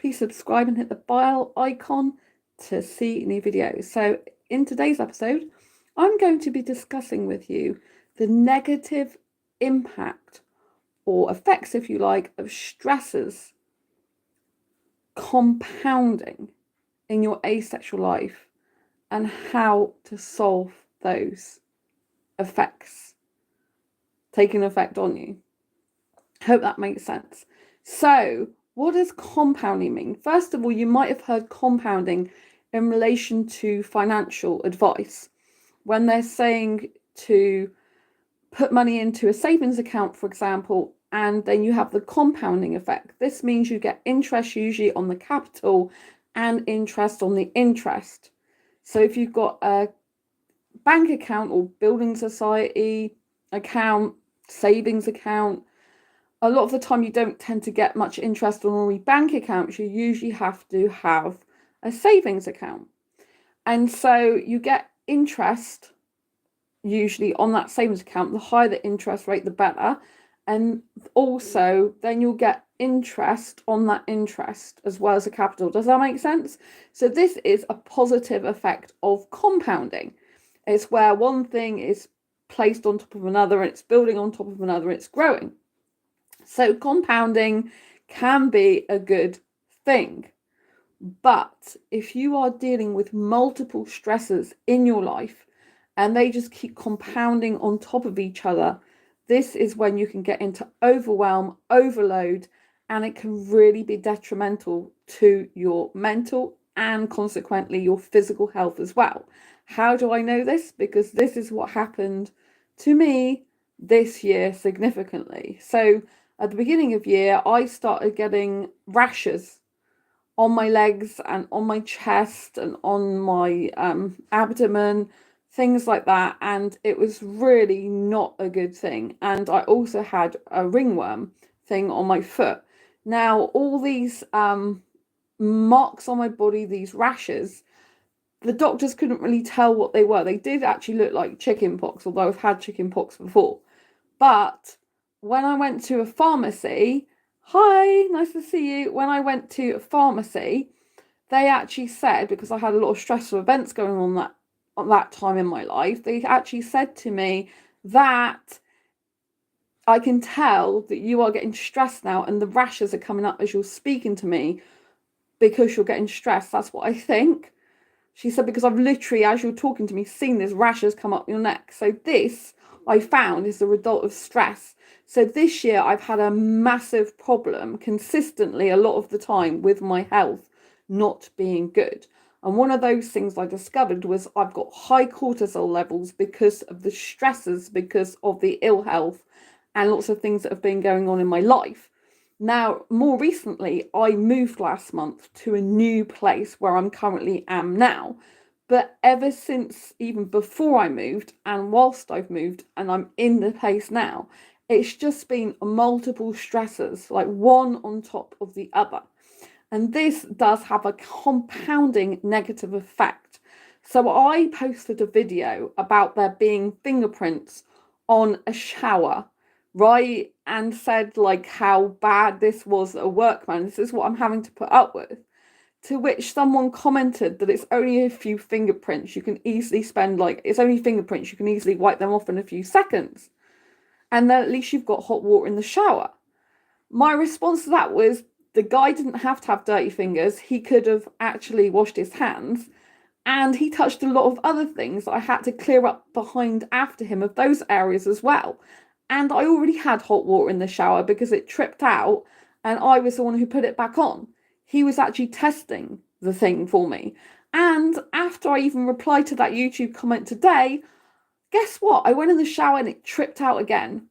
please subscribe and hit the bell icon to see new videos. So in today's episode, I'm going to be discussing with you the negative impact or effects, if you like, of stressors compounding in your asexual life and how to solve those effects taking effect on you. Hope that makes sense. So what does compounding mean? First of all, you might have heard compounding in relation to financial advice when they're saying to put money into a savings account, for example, and then you have the compounding effect. This means you get interest usually on the capital and interest on the interest. So if you've got a bank account or building society account, savings account, a lot of the time you don't tend to get much interest on all your bank accounts. You usually have to have a savings account. And so you get interest usually on that savings account. The higher the interest rate, the better. And also then you'll get interest on that interest as well as the capital. Does that make sense? So this is a positive effect of compounding. It's where one thing is placed on top of another, and it's building on top of another, it's growing. So compounding can be a good thing. But if you are dealing with multiple stressors in your life and they just keep compounding on top of each other, this is when you can get into overwhelm, overload, and it can really be detrimental to your mental and consequently your physical health as well. How do I know this? Because this is what happened to me this year significantly. So at the beginning of year, I started getting rashes on my legs and on my chest and on my abdomen, things like that. And it was really not a good thing. And I also had a ringworm thing on my foot. Now, all these marks on my body, these rashes, the doctors couldn't really tell what they were. They did actually look like chicken pox, although I've had chicken pox before. But when I went to a pharmacy, hi, nice to see you. When I went to a pharmacy, they actually said, because I had a lot of stressful events going on that time in my life, they actually said to me that I can tell that you are getting stressed now and the rashes are coming up as you're speaking to me because you're getting stressed. That's what I think. She said, because I've literally, as you're talking to me, seen these rashes come up your neck. So this, I found, is the result of stress. So this year, I've had a massive problem consistently a lot of the time with my health not being good. And one of those things I discovered was I've got high cortisol levels because of the stresses, because of the ill health and lots of things that have been going on in my life. Now, more recently, I moved last month to a new place where I'm currently am now. But ever since, even before I moved and whilst I've moved and I'm in the place now, it's just been multiple stressors, like one on top of the other. And this does have a compounding negative effect. So I posted a video about there being fingerprints on a shower, right, and said like how bad this was at work, man. This is what I'm having to put up with. To which someone commented that it's only a few fingerprints. You can easily it's only fingerprints. You can easily wipe them off in a few seconds. And then at least you've got hot water in the shower. My response to that was the guy didn't have to have dirty fingers. He could have actually washed his hands. And he touched a lot of other things that I had to clear up behind after him of those areas as well. And I already had hot water in the shower because it tripped out and I was the one who put it back on. He was actually testing the thing for me. And after I even replied to that YouTube comment today, guess what? I went in the shower and it tripped out again,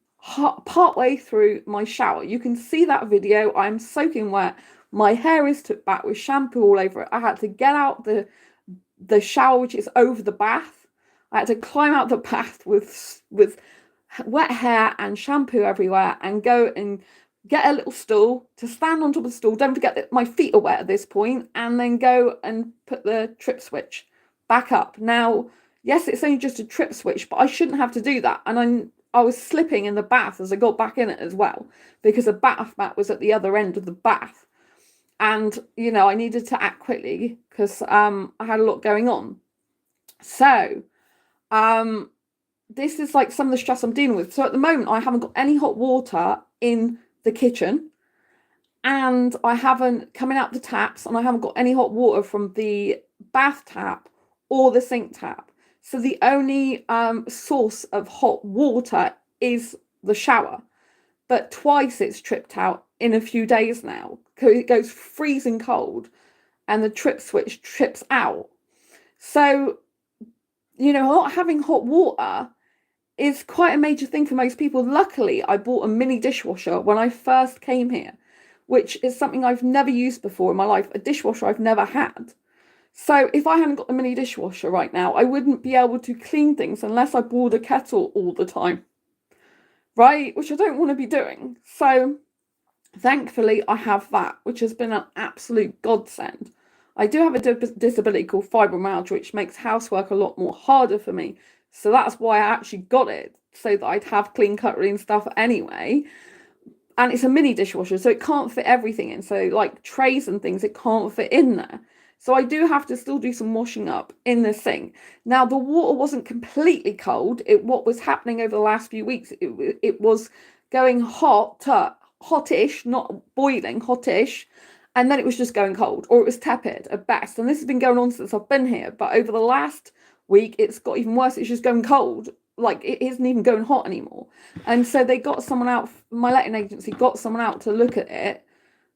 partway through my shower. You can see that video. I'm soaking wet. My hair is took back with shampoo all over it. I had to get out the shower, which is over the bath. I had to climb out the bath with wet hair and shampoo everywhere and go and get a little stool to stand on top of the stool. Don't forget that my feet are wet at this point, and then go and put the trip switch back up. Now, yes, it's only just a trip switch, but I shouldn't have to do that. And I was slipping in the bath as I got back in it as well, because a bath mat was at the other end of the bath. And, you know, I needed to act quickly because I had a lot going on. So this is like some of the stress I'm dealing with. So at the moment, I haven't got any hot water in the kitchen, and I haven't coming out the taps, and I haven't got any hot water from the bath tap or the sink tap. So the only source of hot water is the shower. But twice it's tripped out in a few days now. It goes freezing cold and the trip switch trips out. So, you know, not having hot water is quite a major thing for most people. Luckily, I bought a mini dishwasher when I first came here, which is something I've never used before in my life, a dishwasher I've never had. So if I hadn't got the mini dishwasher right now, I wouldn't be able to clean things unless I boiled a kettle all the time, right? Which I don't want to be doing. So thankfully, I have that, which has been an absolute godsend. I do have a disability called fibromyalgia, which makes housework a lot more harder for me. So that's why I actually got it, so that I'd have clean cutlery and stuff anyway. And it's a mini dishwasher, so it can't fit everything in. So like trays and things, it can't fit in there. So I do have to still do some washing up in the sink. Now, the water wasn't completely cold. What was happening over the last few weeks, it was going hotish, not boiling, hotish. And then it was just going cold, or it was tepid at best. And this has been going on since I've been here. But over the last week, it's got even worse. It's just going cold. Like, it isn't even going hot anymore. And so they got someone out, my letting agency got someone out to look at it.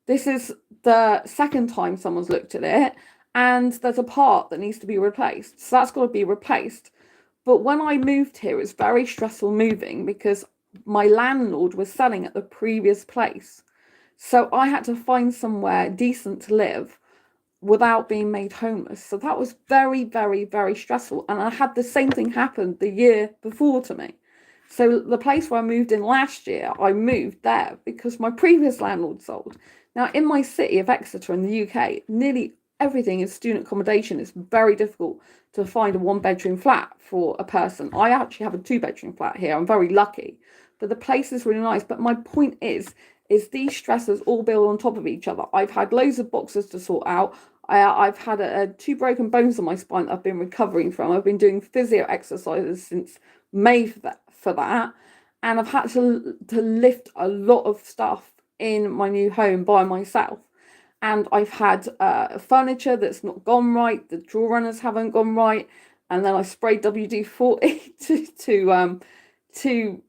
This is the second time someone's looked at it. And there's a part that needs to be replaced. So that's got to be replaced. But when I moved here, it's very stressful moving because my landlord was selling at the previous place. So I had to find somewhere decent to live without being made homeless. So that was very, very, very stressful. And I had the same thing happen the year before to me. So the place where I moved in last year, I moved there because my previous landlord sold. Now, in my city of Exeter in the UK, nearly everything is student accommodation. It's very difficult to find a 1-bedroom flat for a person. I actually have a 2-bedroom flat here. I'm very lucky. But the place is really nice. But my point is these stressors all build on top of each other. I've had loads of boxes to sort out. I've had 2 broken bones on my spine that I've been recovering from. I've been doing physio exercises since May for that. And I've had to lift a lot of stuff in my new home by myself. And I've had furniture that's not gone right. The drawer runners haven't gone right. And then I sprayed WD-40 to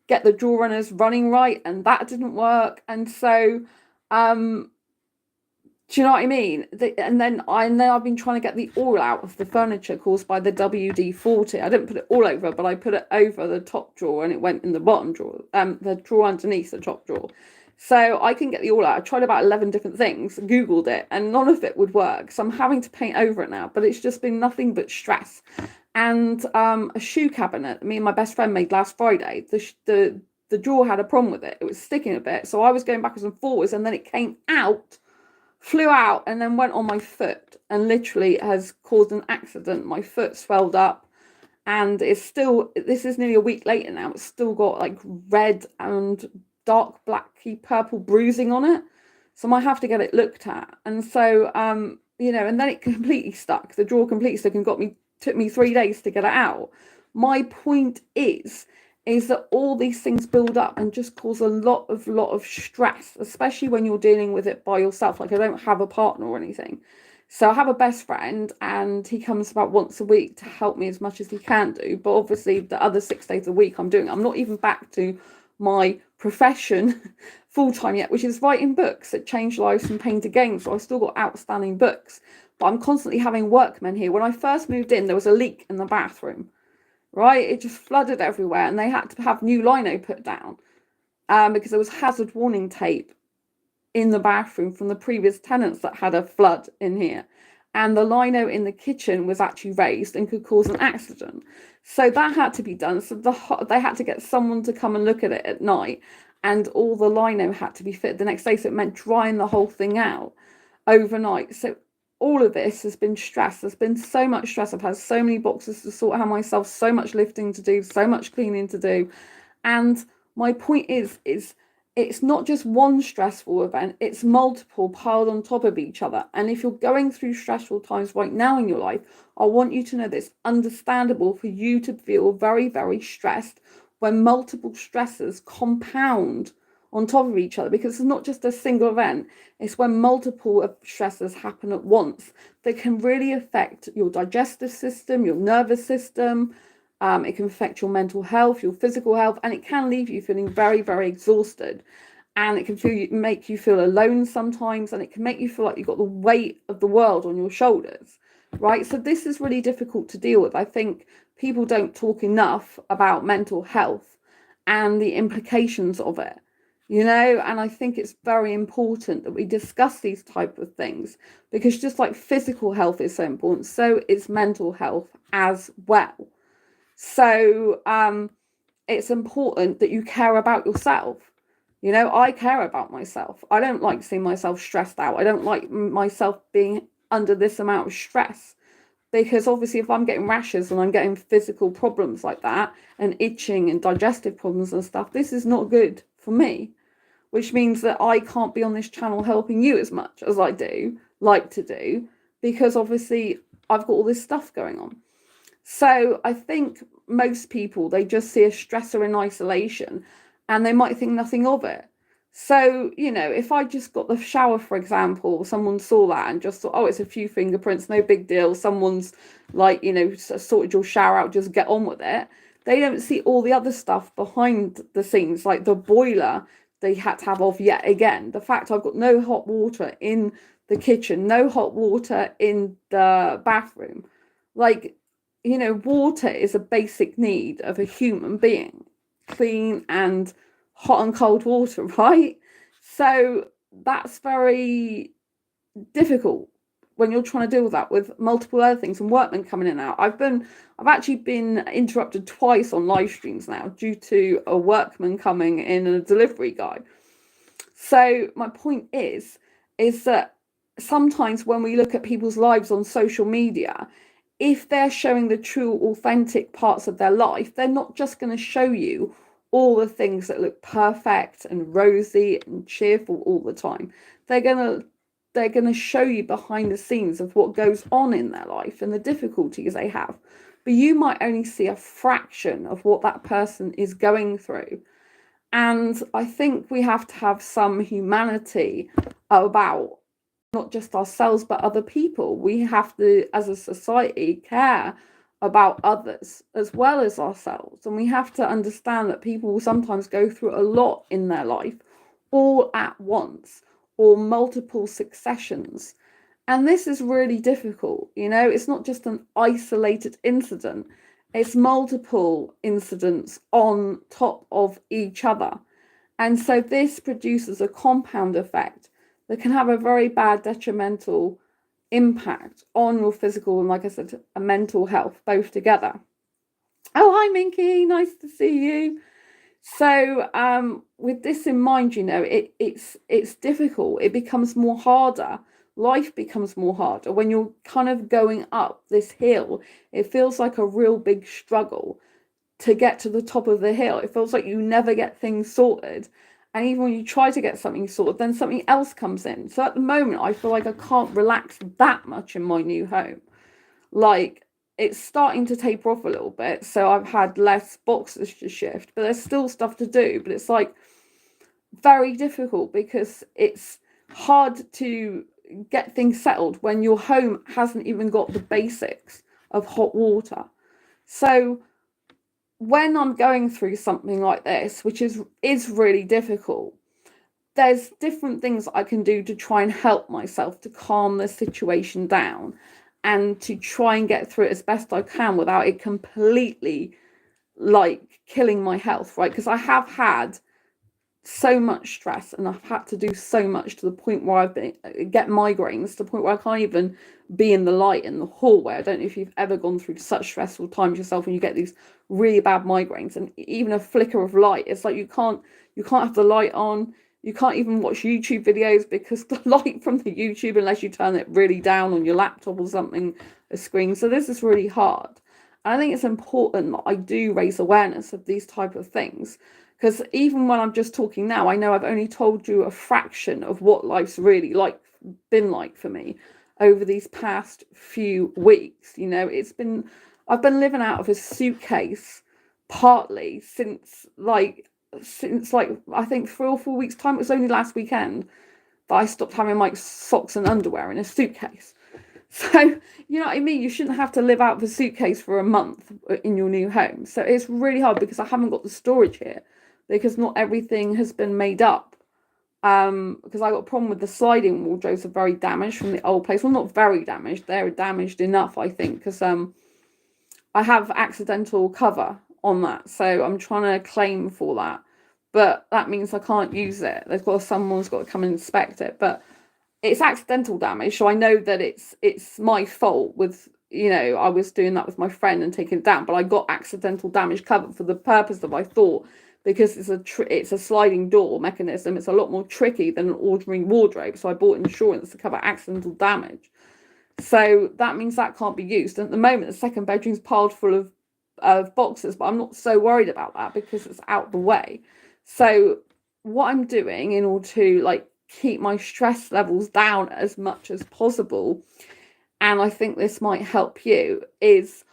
get the drawer runners running right, and that didn't work. And so do you know what I mean? And then I've been trying to get the oil out of the furniture caused by the WD-40. I didn't put it all over, but I put it over the top drawer and it went in the bottom drawer, the drawer underneath the top drawer. So I can get the oil out. I tried about 11 different things, Googled it, and none of it would work. So I'm having to paint over it now, but it's just been nothing but stress. And a shoe cabinet me and my best friend made last Friday, the drawer had a problem with it. It was sticking a bit. So I was going backwards and forwards, and then it came out, flew out, and then went on my foot, and literally has caused an accident. My foot swelled up, and it's still, this is nearly a week later now, it's still got like red and dark blacky purple bruising on it. So I might have to get it looked at. And so you know, and then it completely stuck. The drawer completely stuck and took me 3 days to get it out. My point is that all these things build up and just cause a lot of stress, especially when you're dealing with it by yourself. Like, I don't have a partner or anything. So I have a best friend, and he comes about once a week to help me as much as he can do. But obviously the other 6 days a week I'm not even back to my profession full-time yet, which is writing books that change lives and painted games. So I've still got outstanding books, but I'm constantly having workmen here. When I first moved in, there was a leak in the bathroom, right? It just flooded everywhere, and they had to have new lino put down because there was hazard warning tape in the bathroom from the previous tenants that had a flood in here. And the lino in the kitchen was actually raised and could cause an accident. So that had to be done. So they had to get someone to come and look at it at night, and all the lino had to be fit the next day. So it meant drying the whole thing out overnight. So all of this has been stress. There's been so much stress. I've had so many boxes to sort out myself, so much lifting to do, so much cleaning to do. And my point is it's not just one stressful event, it's multiple piled on top of each other. And if you're going through stressful times right now in your life, I want you to know that it's understandable for you to feel very, very stressed when multiple stresses compound on top of each other, because it's not just a single event, it's when multiple stresses happen at once that can really affect your digestive system, your nervous system. It can affect your mental health, your physical health, and it can leave you feeling very, very exhausted. And it can make you feel alone sometimes, and it can make you feel like you've got the weight of the world on your shoulders, right? So this is really difficult to deal with. I think people don't talk enough about mental health and the implications of it, and I think it's very important that we discuss these type of things, because just like physical health is so important, so is mental health as well. So it's important that you care about yourself. I care about myself. I don't like seeing myself stressed out. I don't like myself being under this amount of stress, because obviously if I'm getting rashes and I'm getting physical problems like that and itching and digestive problems and stuff, this is not good for me, which means that I can't be on this channel helping you as much as I do like to do, because obviously I've got all this stuff going on. So I think most people, they just see a stressor in isolation and they might think nothing of it. So, if I just got the shower, for example, someone saw that and just thought, oh, it's a few fingerprints, no big deal. Someone's like, sorted your shower out, just get on with it. They don't see all the other stuff behind the scenes, like the boiler they had to have off yet again. The fact I've got no hot water in the kitchen, no hot water in the bathroom. Like, water is a basic need of a human being, clean and hot and cold water, right? So that's very difficult when you're trying to deal with that, with multiple other things and workmen coming in and out. I've actually been interrupted twice on live streams now due to a workman coming in and a delivery guy. So my point is that sometimes when we look at people's lives on social media, if they're showing the true, authentic parts of their life, they're not just going to show you all the things that look perfect and rosy and cheerful all the time. They're going to show you behind the scenes of what goes on in their life and the difficulties they have. But you might only see a fraction of what that person is going through. And I think we have to have some humanity about not just ourselves, but other people. We have to, as a society, care about others as well as ourselves. And we have to understand that people will sometimes go through a lot in their life all at once or multiple successions. And this is really difficult. It's not just an isolated incident. It's multiple incidents on top of each other. And so this produces a compound effect that can have a very bad detrimental impact on your physical and, like I said, a mental health, both together. Oh, hi, Minky. Nice to see you. So with this in mind, it's difficult. It becomes more harder. Life becomes more harder when you're kind of going up this hill. It feels like a real big struggle to get to the top of the hill. It feels like you never get things sorted. And even when you try to get something sorted, then something else comes in. So at the moment, I feel like I can't relax that much in my new home. Like, it's starting to taper off a little bit. So I've had less boxes to shift, but there's still stuff to do. But it's like very difficult because it's hard to get things settled when your home hasn't even got the basics of hot water. So when I'm going through something like this, which is really difficult, there's different things I can do to try and help myself to calm the situation down and to try and get through it as best I can without it completely killing my health, right? Because I have had so much stress and I've had to do so much to the point where get migraines, to the point where I can't even be in the light in the hallway. I don't know if you've ever gone through such stressful times yourself when you get these really bad migraines, and even a flicker of light, it's like you can't have the light on. You can't even watch YouTube videos because the light from the YouTube, unless you turn it really down on your laptop or something, a screen. So this is really hard. And I think it's important that I do raise awareness of these type of things, Because even when I'm just talking now, I know I've only told you a fraction of what life's really been like for me over these past few weeks. I've been living out of a suitcase partly since I think 3 or 4 weeks time. It was only last weekend that I stopped having my socks and underwear in a suitcase. So, you know what I mean? You shouldn't have to live out of a suitcase for a month in your new home. So it's really hard because I haven't got the storage here, because not everything has been made up. Because I got a problem with the sliding wardrobes are very damaged from the old place. Well, not very damaged. They're damaged enough, I think, because I have accidental cover on that. So I'm trying to claim for that. But that means I can't use it. Someone's got to come and inspect it. But it's accidental damage, so I know that it's my fault. I was doing that with my friend and taking it down, but I got accidental damage covered for the purpose of, I thought, because it's a sliding door mechanism, it's a lot more tricky than an ordinary wardrobe, so I bought insurance to cover accidental damage. So that means that can't be used. And at the moment, the second bedroom's piled full of boxes, but I'm not so worried about that because it's out the way. So what I'm doing in order to keep my stress levels down as much as possible, and I think this might help you, is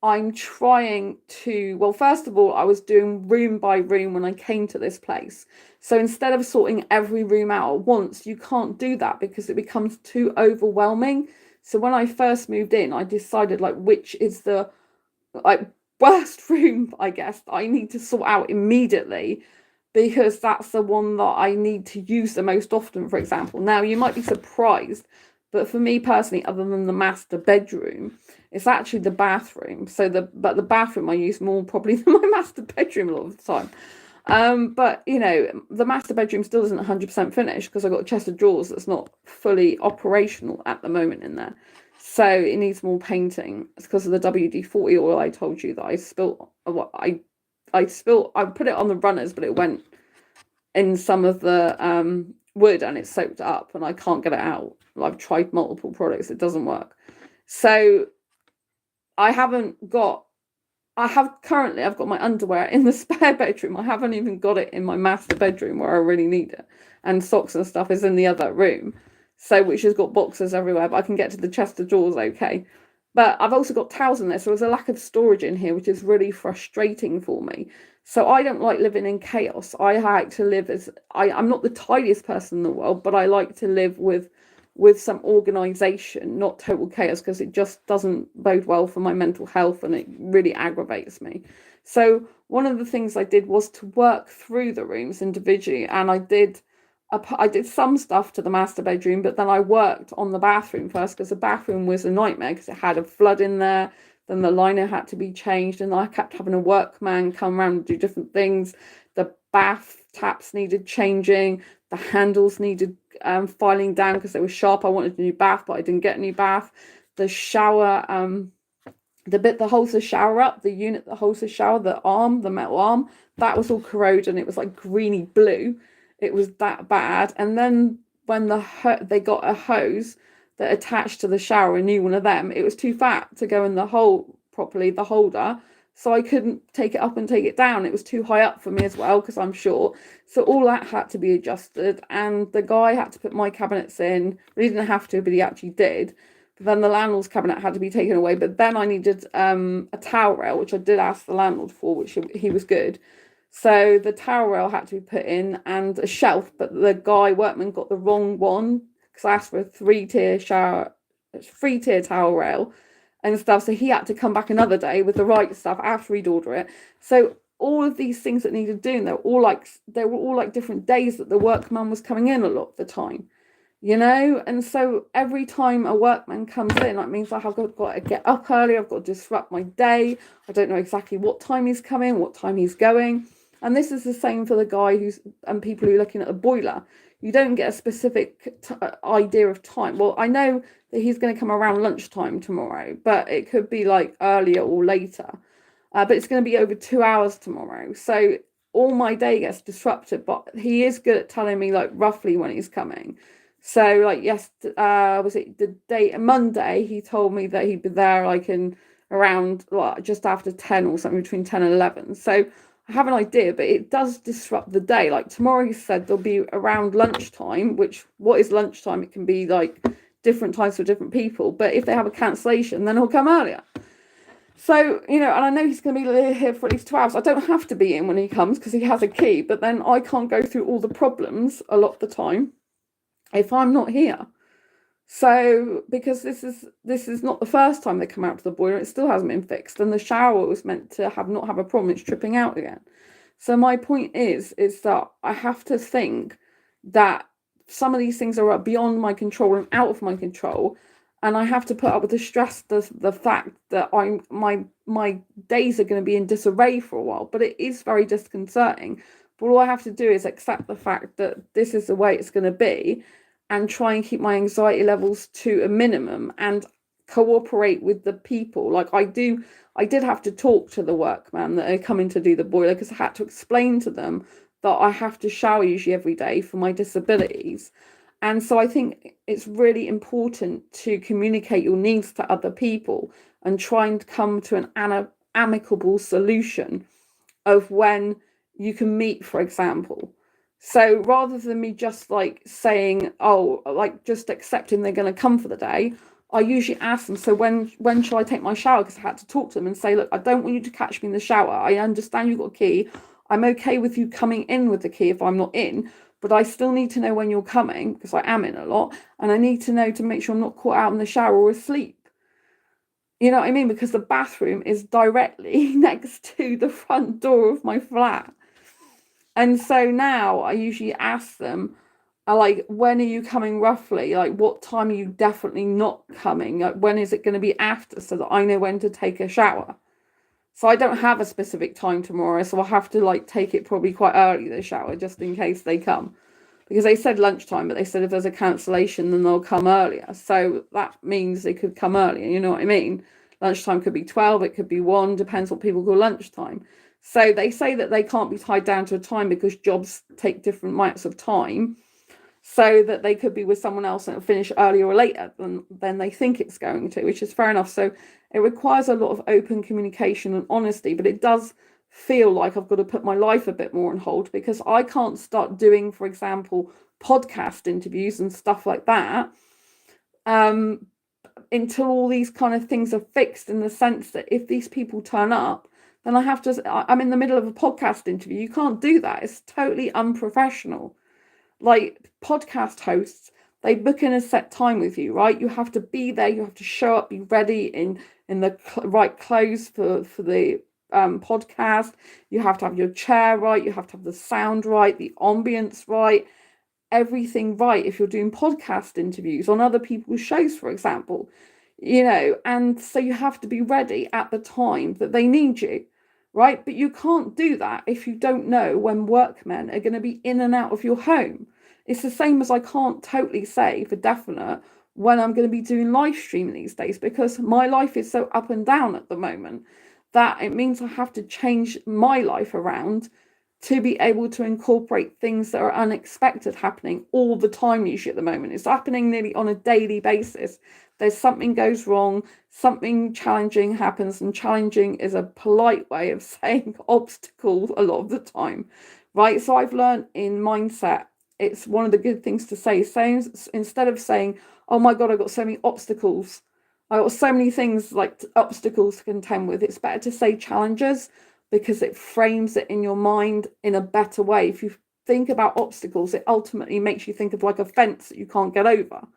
I'm trying to, well, first of all, I was doing room by room when I came to this place. So instead of sorting every room out at once, you can't do that because it becomes too overwhelming. So when I first moved in, I decided which is the worst room, I guess, that I need to sort out immediately, because that's the one that I need to use the most often, for example. Now, you might be surprised, but for me personally, other than the master bedroom, it's actually the bathroom. But the bathroom I use more probably than my master bedroom a lot of the time. But the master bedroom still isn't 100% finished because I've got a chest of drawers that's not fully operational at the moment in there. So it needs more painting. It's because of the WD-40 oil I told you that I spilled. I put it on the runners, but it went in some of the wood and it soaked up and I can't get it out. I've tried multiple products, it doesn't work. So I've got my underwear in the spare bedroom. I haven't even got it in my master bedroom where I really need it. And socks and stuff is in the other room. So which has got boxes everywhere, but I can get to the chest of drawers okay. But I've also got towels in there, so there's a lack of storage in here, which is really frustrating for me. So I don't like living in chaos. I like to live I'm not the tidiest person in the world, but I like to live with some organization, not total chaos, because it just doesn't bode well for my mental health and it really aggravates me. So one of the things I did was to work through the rooms individually, and I did some stuff to the master bedroom, but then I worked on the bathroom first because the bathroom was a nightmare because it had a flood in there. Then the liner had to be changed, and I kept having a workman come around and do different things. The bath taps needed changing. The handles needed filing down because they were sharp. I wanted a new bath, but I didn't get a new bath. The shower, the bit that holds the shower up, the unit that holds the shower, the metal arm, that was all corroded and it was like greeny blue. It was that bad. And then when they got a hose that attached to the shower, a new one of them, it was too fat to go in the hole properly, the holder. So I couldn't take it up and take it down. It was too high up for me as well because I'm short. So all that had to be adjusted. And the guy had to put my cabinets in. He didn't have to, but he actually did. But then the landlord's cabinet had to be taken away. But then I needed a towel rail, which I did ask the landlord for, which he was good. So the towel rail had to be put in and a shelf, but the workman got the wrong one because I asked for a three-tier towel rail and stuff. So he had to come back another day with the right stuff after he'd order it. So all of these things that needed doing, they were all like different days that the workman was coming in a lot of the time, and so every time a workman comes in, that means I've got to get up early, I've got to disrupt my day. I don't know exactly what time he's coming, what time he's going. And this is the same for the guy and people who are looking at the boiler. You don't get a specific idea of time. Well, I know that he's going to come around lunchtime tomorrow, but it could be like earlier or later. But it's going to be over 2 hours tomorrow. So all my day gets disrupted, but he is good at telling me roughly when he's coming. So was it the day Monday, he told me that he'd be there in around just after 10 or something, between 10 and 11. So have an idea, but it does disrupt the day. Like tomorrow, he said there'll be around lunchtime, which what is lunchtime? It can be like different times for different people. But if they have a cancellation, then he'll come earlier. So, and I know he's going to be here for at least 2 hours. I don't have to be in when he comes because he has a key, but then I can't go through all the problems a lot of the time if I'm not here. So, because this is not the first time they come out to the boiler, it still hasn't been fixed, and the shower was meant to not have a problem. It's tripping out again. So my point is that I have to think that some of these things are beyond my control and out of my control, and I have to put up with the stress, the fact that my days are going to be in disarray for a while. But it is very disconcerting. But all I have to do is accept the fact that this is the way it's going to be, and try and keep my anxiety levels to a minimum and cooperate with the people. Like I did have to talk to the workmen that are coming to do the boiler, because I had to explain to them that I have to shower usually every day for my disabilities. And so I think it's really important to communicate your needs to other people and try and come to an amicable solution of when you can meet, for example. So rather than me just like saying, oh, like just accepting they're going to come for the day, I usually ask them, so when shall I take my shower? Because I had to talk to them and say, look, I don't want you to catch me in the shower. I understand you've got a key. I'm okay with you coming in with the key if I'm not in, but I still need to know when you're coming, because I am in a lot, and I need to know to make sure I'm not caught out in the shower or asleep. You know what I mean? Because the bathroom is directly next to the front door of my flat. And so now I usually ask them, like, when are you coming roughly? Like, what time are you definitely not coming? Like, when is it going to be after, so that I know when to take a shower? So I don't have a specific time tomorrow, so I'll have to like take it probably quite early, the shower, just in case they come. Because they said lunchtime, but they said if there's a cancellation, then they'll come earlier. So that means they could come earlier, you know what I mean? Lunchtime could be 12, it could be 1, depends what people call lunchtime. So they say that they can't be tied down to a time because jobs take different amounts of time, so that they could be with someone else and it'll finish earlier or later than they think it's going to, which is fair enough. So it requires a lot of open communication and honesty, but it does feel like I've got to put my life a bit more on hold, because I can't start doing, for example, podcast interviews and stuff like that until all these kind of things are fixed, in the sense that if these people turn up, then I'm in the middle of a podcast interview. You can't do that. It's totally unprofessional. Like podcast hosts, they book in a set time with you, right? You have to be there. You have to show up, be ready in the right clothes for the podcast. You have to have your chair right. You have to have the sound right, the ambience right, everything right if you're doing podcast interviews on other people's shows, for example, and so you have to be ready at the time that they need you, right? But you can't do that if you don't know when workmen are going to be in and out of your home. It's the same as I can't totally say for definite when I'm going to be doing live streaming these days, because my life is so up and down at the moment that it means I have to change my life around to be able to incorporate things that are unexpected happening all the time. Usually at the moment, it's happening nearly on a daily basis. There's something goes wrong, something challenging happens, and challenging is a polite way of saying obstacle a lot of the time, right? So I've learned in mindset, it's one of the good things to say, instead of saying, oh my God, I've got so many obstacles, I've got so many things like obstacles to contend with, it's better to say challenges, because it frames it in your mind in a better way. If you think about obstacles, it ultimately makes you think of like a fence that you can't get over.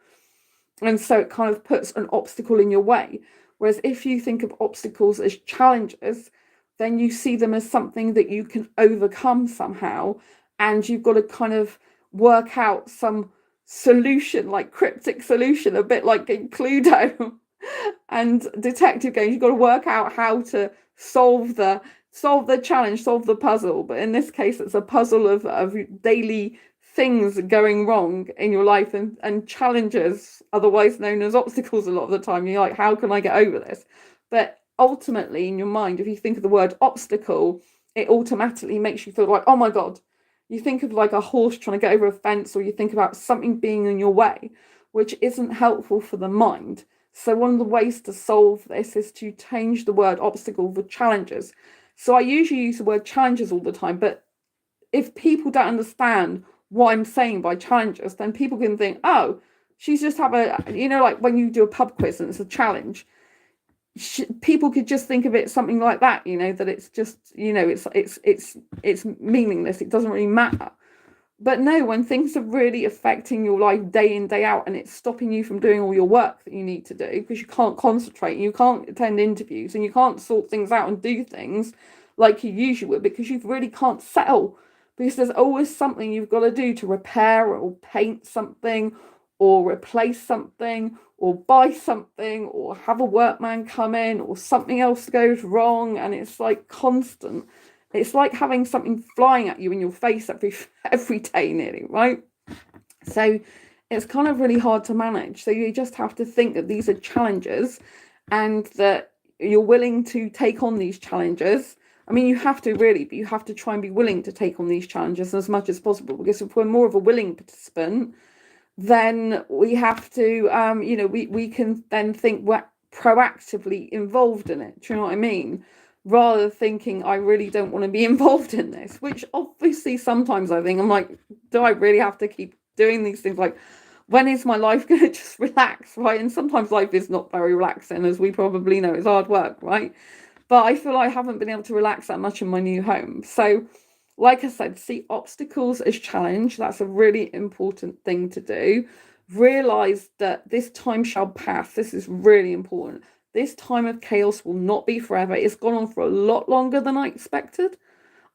And so it kind of puts an obstacle in your way. Whereas if you think of obstacles as challenges, then you see them as something that you can overcome somehow. And you've got to kind of work out some solution, like cryptic solution, a bit like in Cluedo and detective games. You've got to work out how to solve the challenge, solve the puzzle. But in this case, it's a puzzle of daily things going wrong in your life, and challenges, otherwise known as obstacles a lot of the time. You're like, how can I get over this? But ultimately in your mind, if you think of the word obstacle, it automatically makes you feel like, oh my God. You think of like a horse trying to get over a fence, or you think about something being in your way, which isn't helpful for the mind. So one of the ways to solve this is to change the word obstacle for challenges. So I usually use the word challenges all the time, but if people don't understand what I'm saying by challenges, then people can think, oh, she's just have a, like when you do a pub quiz and it's a challenge, people could just think of it something like that, that it's just, it's meaningless. It doesn't really matter. But no, when things are really affecting your life day in, day out, and it's stopping you from doing all your work that you need to do because you can't concentrate, you can't attend interviews, and you can't sort things out and do things like you usually would because you really can't settle, because there's always something you've got to do to repair or paint something or replace something or buy something or have a workman come in or something else goes wrong, and it's like constant. It's like having something flying at you in your face every day nearly, right? So it's kind of really hard to manage. So you just have to think that these are challenges and that you're willing to take on these challenges. I mean, you have to really, but you have to try and be willing to take on these challenges as much as possible, because if we're more of a willing participant, then we have to, we can then think we're proactively involved in it. Do you know what I mean? Rather than thinking, I really don't want to be involved in this, which obviously sometimes I think, I'm like, do I really have to keep doing these things? Like, when is my life going to just relax, right? And sometimes life is not very relaxing, as we probably know. It's hard work, right? But I feel I haven't been able to relax that much in my new home. So, like I said, see obstacles as challenge. That's a really important thing to do. Realize that this time shall pass. This is really important. This time of chaos will not be forever. It's gone on for a lot longer than I expected.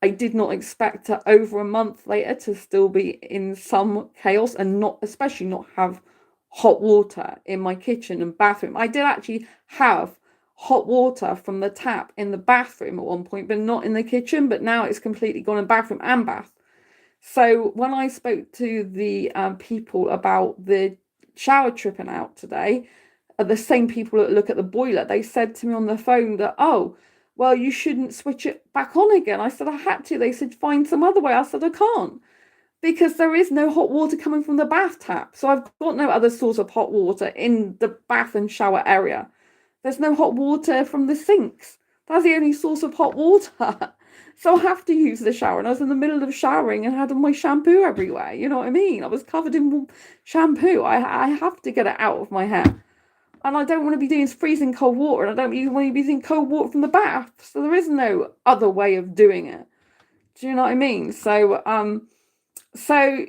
I did not expect to, over a month later, to still be in some chaos and especially not have hot water in my kitchen and bathroom. I did actually have hot water from the tap in the bathroom at one point, but not in the kitchen. But now it's completely gone in bathroom and bath. So when I spoke to the people about the shower tripping out today, the same people that look at the boiler, they said to me on the phone that, oh, well, you shouldn't switch it back on again. I said, I had to. They said, find some other way. I said, I can't, because there is no hot water coming from the bath tap. So I've got no other source of hot water in the bath and shower area. There's no hot water from the sinks. That's the only source of hot water. So I have to use the shower. And I was in the middle of showering and had my shampoo everywhere. You know what I mean? I was covered in shampoo. I have to get it out of my hair. And I don't want to be doing freezing cold water. And I don't even want to be using cold water from the bath. So there is no other way of doing it. Do you know what I mean? So,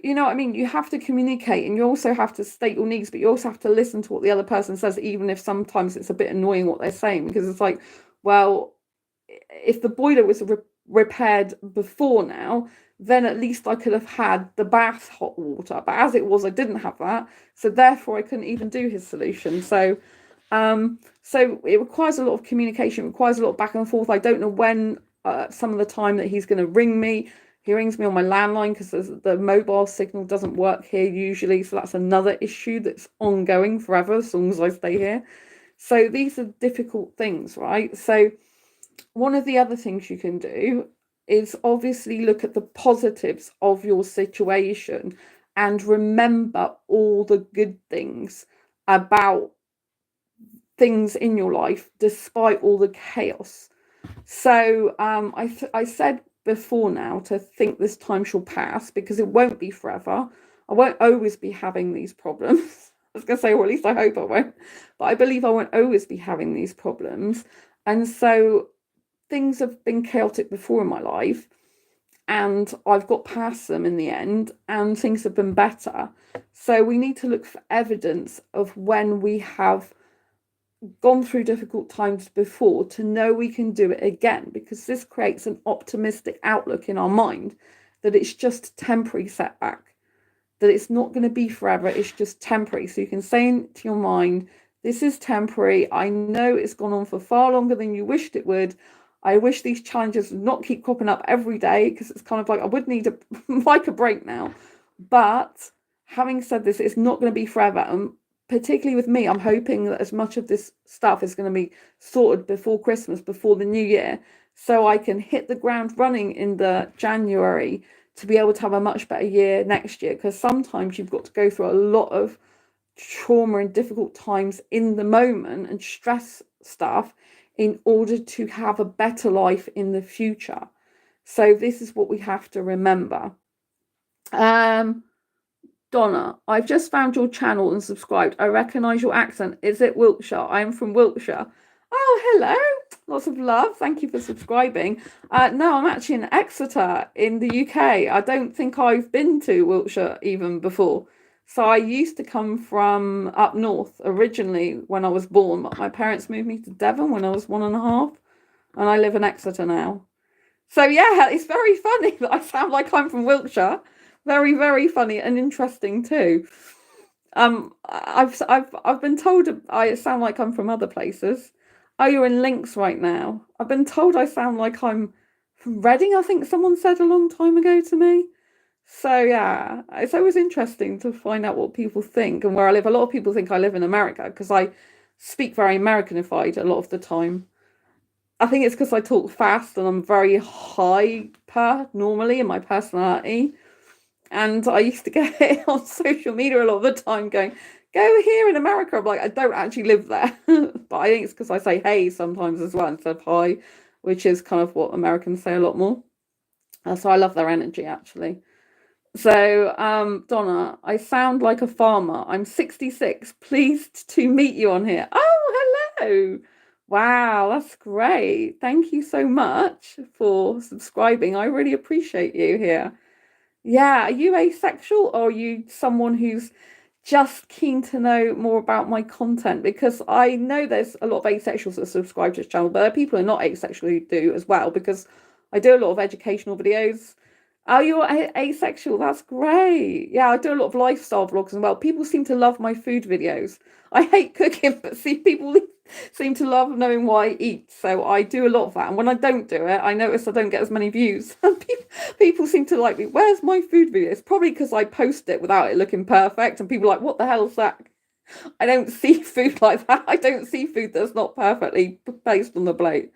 you know what I mean? You have to communicate, and you also have to state your needs, but you also have to listen to what the other person says, even if sometimes it's a bit annoying what they're saying, because it's like, well, if the boiler was repaired before now, then at least I could have had the bath hot water. But as it was, I didn't have that. So therefore I couldn't even do his solution. So it requires a lot of communication, it requires a lot of back and forth. I don't know when some of the time that he's going to ring me. He rings me on my landline because the mobile signal doesn't work here usually. So that's another issue that's ongoing forever as long as I stay here. So these are difficult things, right? So one of the other things you can do is obviously look at the positives of your situation and remember all the good things about things in your life despite all the chaos. So I said before now to think this time shall pass, because it won't be forever. I won't always be having these problems. I was going to say, or at least I hope I won't, but I believe I won't always be having these problems. And so things have been chaotic before in my life, and I've got past them in the end, and things have been better. So we need to look for evidence of when we have gone through difficult times before to know we can do it again, because this creates an optimistic outlook in our mind that it's just a temporary setback, that it's not going to be forever, it's just temporary. So you can say into your mind, this is temporary. I know it's gone on for far longer than you wished it would. I wish these challenges would not keep cropping up every day, because it's kind of like I would need like a break now. But having said this, it's not going to be forever. And particularly with me, I'm hoping that as much of this stuff is going to be sorted before Christmas, before the new year, so I can hit the ground running in the January to be able to have a much better year next year. Because sometimes you've got to go through a lot of trauma and difficult times in the moment and stress stuff in order to have a better life in the future. So this is what we have to remember. Donna, I've just found your channel and subscribed. I recognise your accent. Is it Wiltshire? I am from Wiltshire. Oh, hello. Lots of love. Thank you for subscribing. No, I'm actually in Exeter in the UK. I don't think I've been to Wiltshire even before. So I used to come from up north originally when I was born, but my parents moved me to Devon when I was 1.5, and I live in Exeter now. So yeah, it's very funny that I sound like I'm from Wiltshire. Very, very funny and interesting too. I've been told I sound like I'm from other places. Oh, you're in Links right now. I've been told I sound like I'm from Reading, I think someone said a long time ago to me. So yeah, it's always interesting to find out what people think and where I live. A lot of people think I live in America because I speak very Americanified a lot of the time. I think it's because I talk fast and I'm very hyper normally in my personality. And I used to get it on social media a lot of the time going, go over here in America. I'm like, I don't actually live there. But I think it's because I say hey sometimes as well instead of hi, which is kind of what Americans say a lot more. So I love their energy actually. So, Donna, I sound like a farmer. I'm 66. Pleased to meet you on here. Oh, hello. Wow, that's great. Thank you so much for subscribing. I really appreciate you here. Yeah, are you asexual or are you someone who's just keen to know more about my content? Because I know there's a lot of asexuals that subscribe to this channel, but there are people who are not asexual who do as well, because I do a lot of educational videos. Oh, you're asexual. That's great. Yeah, I do a lot of lifestyle vlogs as well. People seem to love my food videos. I hate cooking, but see, people seem to love knowing what I eat. So I do a lot of that. And when I don't do it, I notice I don't get as many views. People seem to like me. Where's my food video? It's probably because I post it without it looking perfect. And people are like, what the hell is that? I don't see food like that. I don't see food that's not perfectly placed on the plate.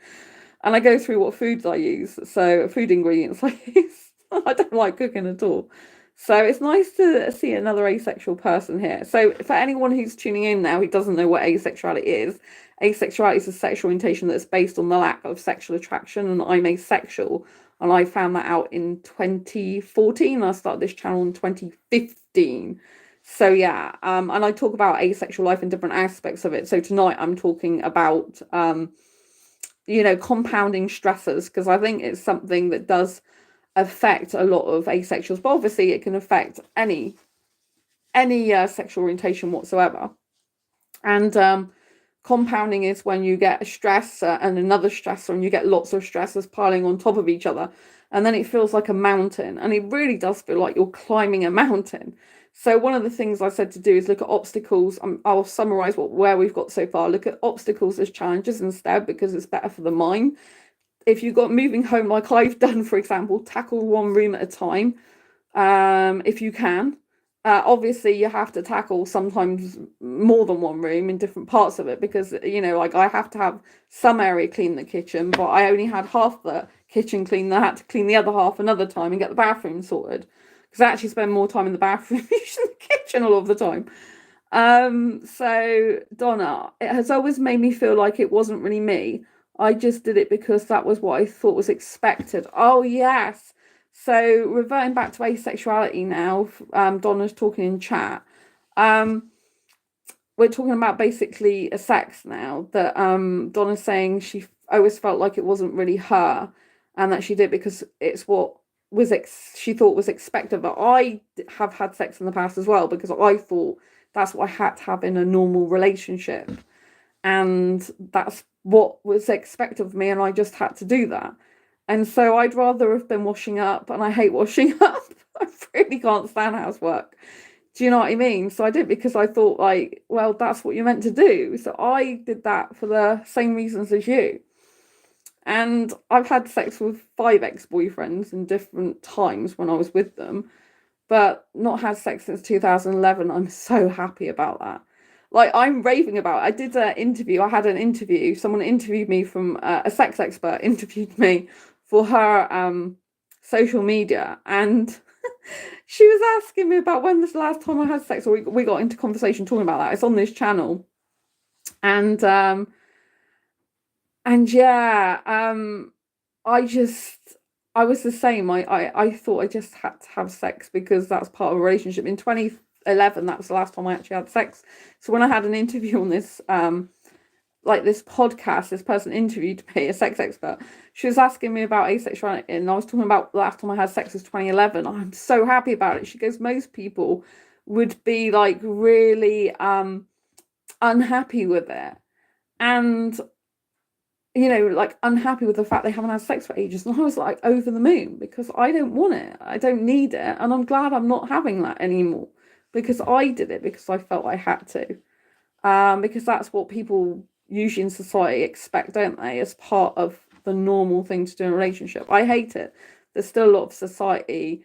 And I go through what foods I use. So food ingredients I use. I don't like cooking at all. So it's nice to see another asexual person here. So for anyone who's tuning in now who doesn't know what asexuality is, asexuality is a sexual orientation that's based on the lack of sexual attraction, and I'm asexual. And I found that out in 2014. I started this channel in 2015. So yeah, and I talk about asexual life and different aspects of it. So tonight I'm talking about, compounding stressors, because I think it's something that does affect a lot of asexuals, but obviously it can affect any sexual orientation whatsoever. And compounding is when you get a stress and another stressor, and you get lots of stressors piling on top of each other, and then it feels like a mountain, and it really does feel like you're climbing a mountain. So one of the things I said to do is look at obstacles. I'll summarize where we've got so far. Look at obstacles as challenges instead, because it's better for the mind. If you've got moving home like I've done, for example, tackle one room at a time, if you can. Obviously, you have to tackle sometimes more than one room in different parts of it, because, like I have to have some area clean the kitchen, but I only had half the kitchen clean. I had to clean the other half another time and get the bathroom sorted, because I actually spend more time in the bathroom than the kitchen all of the time. So Donna, it has always made me feel like it wasn't really me. I just did it because that was what I thought was expected. Oh, yes. So reverting back to asexuality now, Donna's talking in chat. We're talking about basically a sex now, that Donna's saying she always felt like it wasn't really her, and that she did because it's what was she thought was expected. But I have had sex in the past as well, because I thought that's what I had to have in a normal relationship. And that's what was expected of me, and I just had to do that. And so I'd rather have been washing up, and I hate washing up. I really can't stand housework. Do you know what I mean? So I did because I thought, like, well, that's what you're meant to do. So I did that for the same reasons as you. And I've had sex with 5 ex-boyfriends in different times when I was with them, but not had sex since 2011. I'm so happy about that. Like, I'm raving about it. I did an interview. I had an interview. Someone interviewed me from a sex expert interviewed me for her social media, and she was asking me about when was the last time I had sex, or we got into conversation talking about that. It's on this channel. And And yeah, I just, I was the same. I thought I just had to have sex because that's part of a relationship. In 2011, that was the last time I actually had sex. So when I had an interview on this, like this podcast, this person interviewed me, a sex expert. She was asking me about asexuality, and I was talking about the last time I had sex was 2011. I'm so happy about it. She goes, most people would be like really unhappy with it. And like unhappy with the fact they haven't had sex for ages. And I was like over the moon because I don't want it. I don't need it. And I'm glad I'm not having that anymore because I did it because I felt I had to. Because that's what people usually in society expect, don't they, as part of the normal thing to do in a relationship. I hate it. There's still a lot of society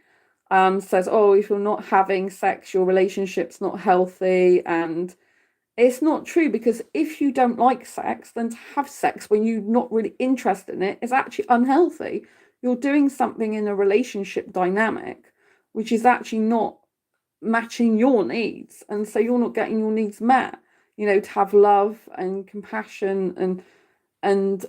says, oh, if you're not having sex, your relationship's not healthy. And it's not true, because if you don't like sex, then to have sex when you're not really interested in it is actually unhealthy. You're doing something in a relationship dynamic which is actually not matching your needs, and so you're not getting your needs met. To have love and compassion and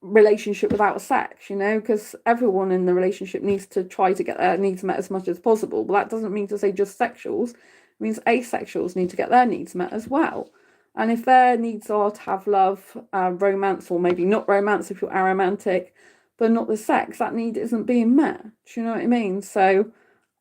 relationship without sex, because everyone in the relationship needs to try to get their needs met as much as possible. But that doesn't mean to say just sexuals. It means asexuals need to get their needs met as well. And if their needs are to have love, romance, or maybe not romance if you're aromantic, but not the sex, that need isn't being met. Do you know what I mean? So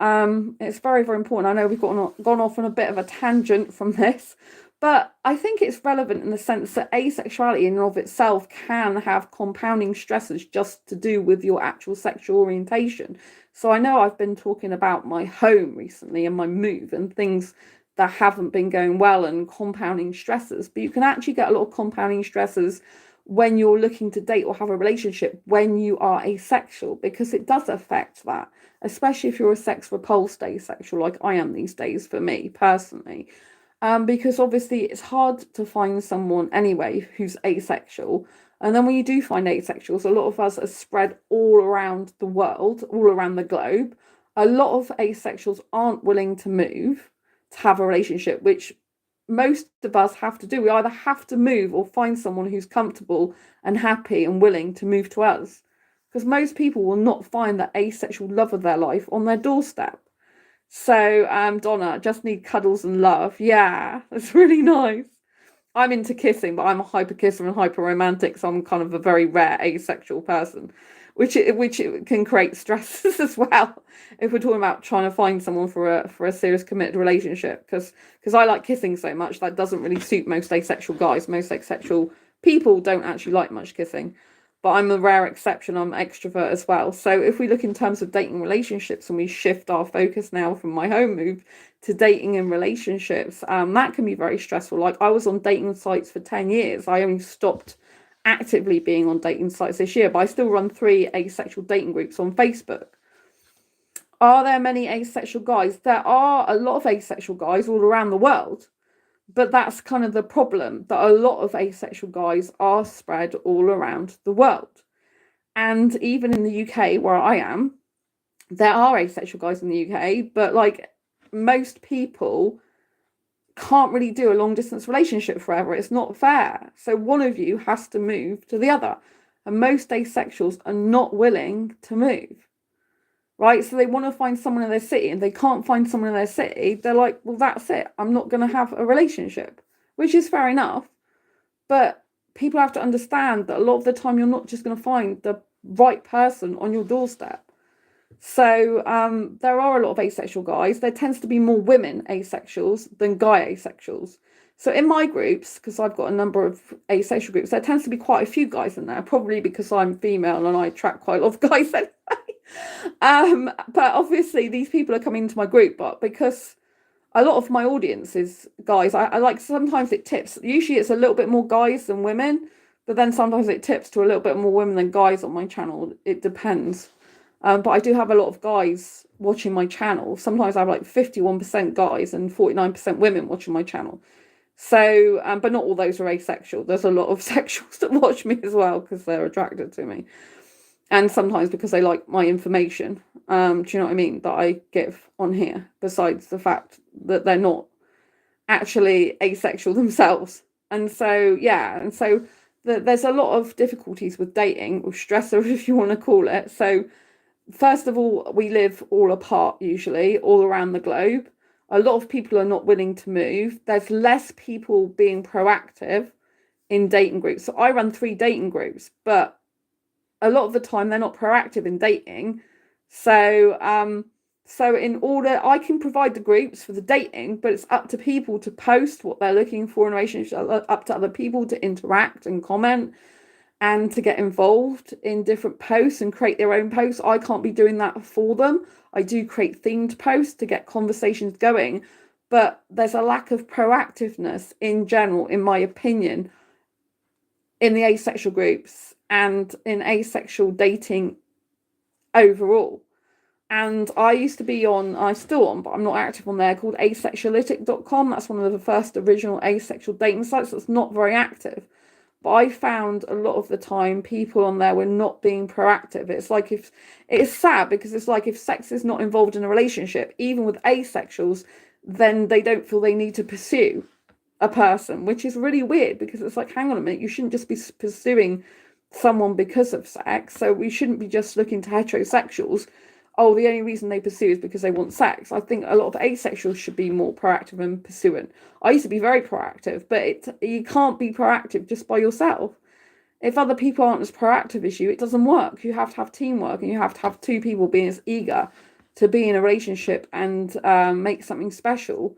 it's very, very important. I know we've gone off on a bit of a tangent from this, but I think it's relevant in the sense that asexuality in and of itself can have compounding stressors just to do with your actual sexual orientation. So I know I've been talking about my home recently and my move and things that haven't been going well and compounding stressors, but you can actually get a lot of compounding stressors when you're looking to date or have a relationship when you are asexual, because it does affect that, especially if you're a sex repulsed asexual like I am these days, for me personally. Because obviously it's hard to find someone anyway who's asexual. And then when you do find asexuals, a lot of us are spread all around the world, all around the globe. A lot of asexuals aren't willing to move to have a relationship, which most of us have to do. We either have to move or find someone who's comfortable and happy and willing to move to us. Because most people will not find that asexual love of their life on their doorstep. So, Donna, just need cuddles and love. Yeah, that's really nice. I'm into kissing, but I'm a hyper kisser and hyper romantic, so I'm kind of a very rare asexual person, which it can create stresses as well. If we're talking about trying to find someone for a serious committed relationship, because I like kissing so much, that doesn't really suit most asexual guys. Most asexual people don't actually like much kissing. But I'm a rare exception. I'm an extrovert as well. So if we look in terms of dating relationships and we shift our focus now from my home move to dating and relationships, that can be very stressful. Like I was on dating sites for 10 years. I only stopped actively being on dating sites this year, but I still run 3 asexual dating groups on Facebook. Are there many asexual guys? There are a lot of asexual guys all around the world. But that's kind of the problem, that a lot of asexual guys are spread all around the world. And even in the UK, where I am, there are asexual guys in the UK, but like most people can't really do a long distance relationship forever. It's not fair. So one of you has to move to the other. And most asexuals are not willing to move. Right? So they want to find someone in their city and they can't find someone in their city. They're like, well, that's it. I'm not going to have a relationship, which is fair enough. But people have to understand that a lot of the time you're not just going to find the right person on your doorstep. So there are a lot of asexual guys. There tends to be more women asexuals than guy asexuals. So in my groups, because I've got a number of asexual groups, there tends to be quite a few guys in there, probably because I'm female and I attract quite a lot of guys anyway. But obviously these people are coming into my group, but because a lot of my audience is guys, I like, sometimes it tips. Usually it's a little bit more guys than women, but then sometimes it tips to a little bit more women than guys on my channel. It depends. But I do have a lot of guys watching my channel. Sometimes I have like 51% guys and 49% women watching my channel. So, but not all those are asexual. There's a lot of sexuals that watch me as well because they're attracted to me. And sometimes because they like my information. Do you know what I mean? That I give on here, besides the fact that they're not actually asexual themselves. And so, yeah. And so there's a lot of difficulties with dating, or stressor, if you want to call it. So first of all, we live all apart, usually all around the globe. A lot of people are not willing to move. There's less people being proactive in dating groups. So I run 3 dating groups, but a lot of the time they're not proactive in dating. So in order, I can provide the groups for the dating, but it's up to people to post what they're looking for in a relationship, up to other people to interact and comment and to get involved in different posts and create their own posts. I can't be doing that for them. I do create themed posts to get conversations going, but there's a lack of proactiveness in general, in my opinion, in the asexual groups and in asexual dating overall. And I used to be on, I'm still on, but I'm not active on there, called asexuality.com. That's one of the first original asexual dating sites that's not very active. But I found a lot of the time people on there were not being proactive. It's like if, it's sad because it's like if sex is not involved in a relationship, even with asexuals, then they don't feel they need to pursue a person, which is really weird because it's like, hang on a minute, you shouldn't just be pursuing someone because of sex. So we shouldn't be just looking to heterosexuals. Oh, the only reason they pursue is because they want sex. I think a lot of asexuals should be more proactive and pursuant. I used to be very proactive, but you can't be proactive just by yourself. If other people aren't as proactive as you, it doesn't work. You have to have teamwork, and you have to have 2 people being as eager to be in a relationship and make something special.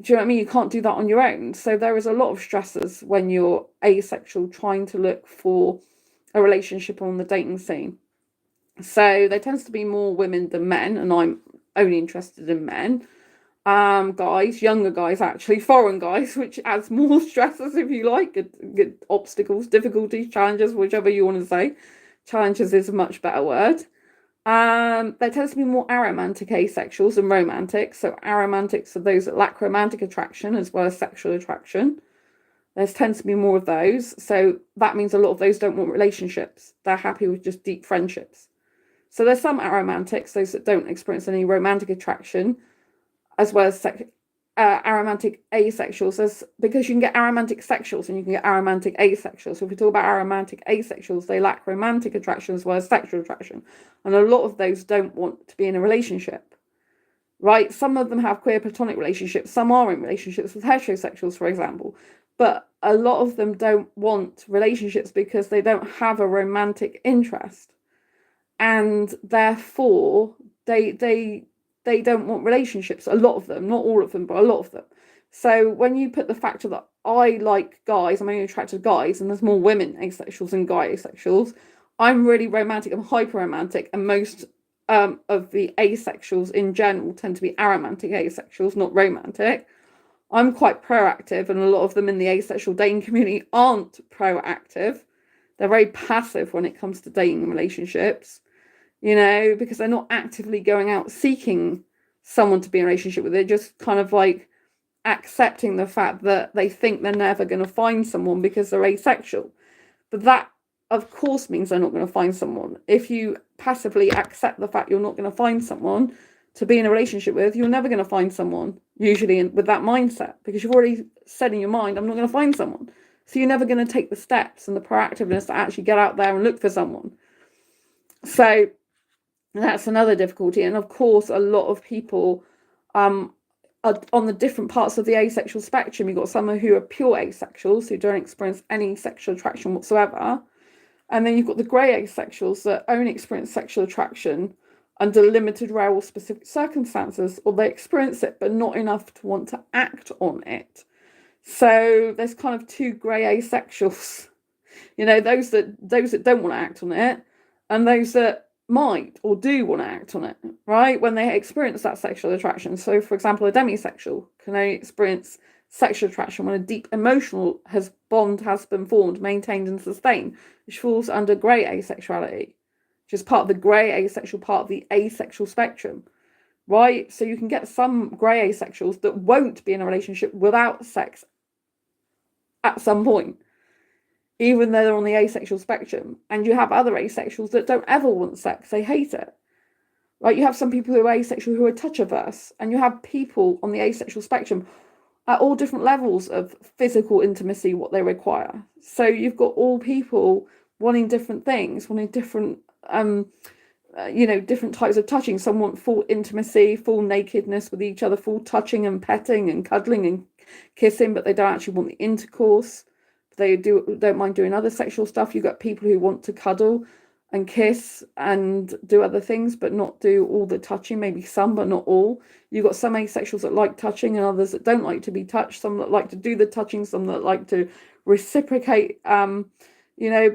Do you know what I mean? You can't do that on your own. So there is a lot of stressors when you're asexual trying to look for a relationship on the dating scene. So there tends to be more women than men, and I'm only interested in men. Guys, younger guys, actually, foreign guys, which adds more stresses, if you like, good obstacles, difficulties, challenges, whichever you want to say. Challenges is a much better word. There tends to be more aromantic asexuals than romantic. So aromantics are those that lack romantic attraction as well as sexual attraction. There tends to be more of those. So that means a lot of those don't want relationships. They're happy with just deep friendships. So there's some aromantics, those that don't experience any romantic attraction, as well as aromantic asexuals. Because you can get aromantic sexuals and you can get aromantic asexuals. So if we talk about aromantic asexuals, they lack romantic attraction as well as sexual attraction. And a lot of those don't want to be in a relationship, right? Some of them have queer platonic relationships. Some are in relationships with heterosexuals, for example. But a lot of them don't want relationships because they don't have a romantic interest. And therefore, they don't want relationships. A lot of them, not all of them, but a lot of them. So when you put the factor that I like guys, I'm only attracted to guys, and there's more women asexuals than guy asexuals. I'm really romantic. I'm hyper romantic, and most of the asexuals in general tend to be aromantic asexuals, not romantic. I'm quite proactive, and a lot of them in the asexual dating community aren't proactive. They're very passive when it comes to dating relationships, you know, because they're not actively going out seeking someone to be in a relationship with. They're just kind of like accepting the fact that they think they're never going to find someone because they're asexual. But that, of course, means they're not going to find someone. If you passively accept the fact you're not going to find someone to be in a relationship with, you're never going to find someone, usually with that mindset, because you've already said in your mind, I'm not going to find someone. So you're never going to take the steps and the proactiveness to actually get out there and look for someone. So that's another difficulty. And of course, a lot of people are on the different parts of the asexual spectrum. You've got some who are pure asexuals who don't experience any sexual attraction whatsoever. And then you've got the grey asexuals that only experience sexual attraction under limited, rare or specific circumstances, or they experience it but not enough to want to act on it. So there's kind of 2 grey asexuals, you know, those that don't want to act on it, and those that might or do want to act on it, right, when they experience that sexual attraction. So for example, a demisexual can only experience sexual attraction when a deep emotional bond has been formed, maintained and sustained, which falls under grey asexuality, which is part of the grey asexual part of the asexual spectrum, right? So you can get some grey asexuals that won't be in a relationship without sex at some point, even though they're on the asexual spectrum. And you have other asexuals that don't ever want sex. They hate it, right? You have some people who are asexual who are touch averse, and you have people on the asexual spectrum at all different levels of physical intimacy, what they require. So you've got all people wanting different things, wanting different, different types of touching. Some want full intimacy, full nakedness with each other, full touching and petting and cuddling and kissing, but they don't actually want the intercourse. They don't mind doing other sexual stuff. You've got people who want to cuddle and kiss and do other things, but not do all the touching, maybe some, but not all. You've got some asexuals that like touching and others that don't like to be touched, some that like to do the touching, some that like to reciprocate, but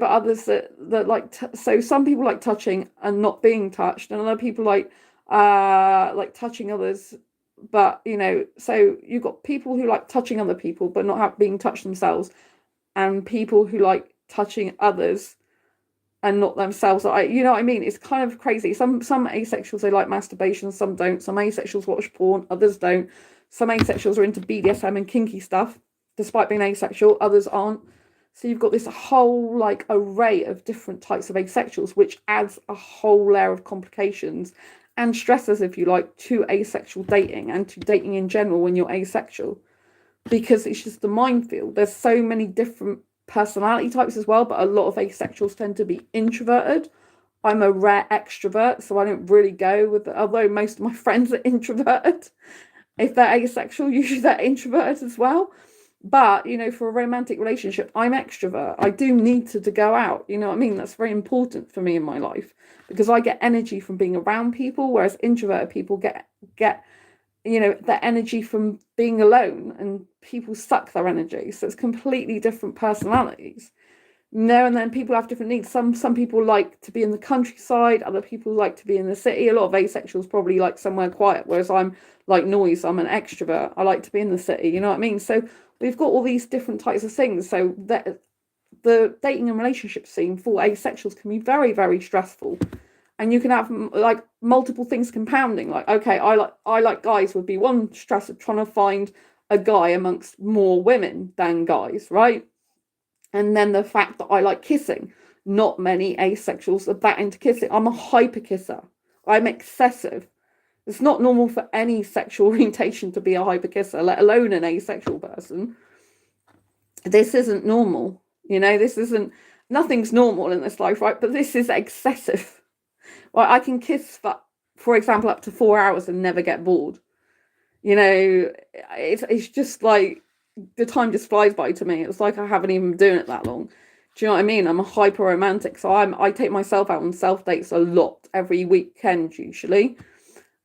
others that like, so some people like touching and not being touched, and other people like touching others, but, so you've got people who like touching other people, but not being touched themselves, and people who like touching others and not themselves. You know what I mean? It's kind of crazy. Some asexuals, they like masturbation, some don't. Some asexuals watch porn, others don't. Some asexuals are into BDSM and kinky stuff, despite being asexual, others aren't. So you've got this whole like array of different types of asexuals, which adds a whole layer of complications and stressors, if you like, to asexual dating and to dating in general when you're asexual, because it's just a minefield. There's so many different personality types as well, but a lot of asexuals tend to be introverted. I'm a rare extrovert, so I don't really go with it, although most of my friends are introverted. If they're asexual, usually they're introverted as well. But, for a romantic relationship, I'm extrovert. I do need to go out. You know what I mean? That's very important for me in my life, because I get energy from being around people, whereas introverted people get their energy from being alone, and people suck their energy. So it's completely different personalities. And then people have different needs. Some people like to be in the countryside, other people like to be in the city. A lot of asexuals probably like somewhere quiet, whereas I'm like noise. I'm an extrovert. I like to be in the city. You know what I mean? So we've got all these different types of things. So that the dating and relationship scene for asexuals can be very, very stressful. And you can have like multiple things compounding. Like, okay, I like guys would be one stress of trying to find a guy amongst more women than guys, right? And then the fact that I like kissing. Not many asexuals are that into kissing. I'm a hyper kisser. I'm excessive. It's not normal for any sexual orientation to be a hyper kisser, let alone an asexual person. This isn't normal. Nothing's normal in this life, right? But this is excessive. Well, I can kiss for example, up to 4 hours and never get bored. It's just like the time just flies by to me. It's like I haven't even been doing it that long. Do you know what I mean? I'm a hyper romantic, so I take myself out on self dates a lot every weekend usually,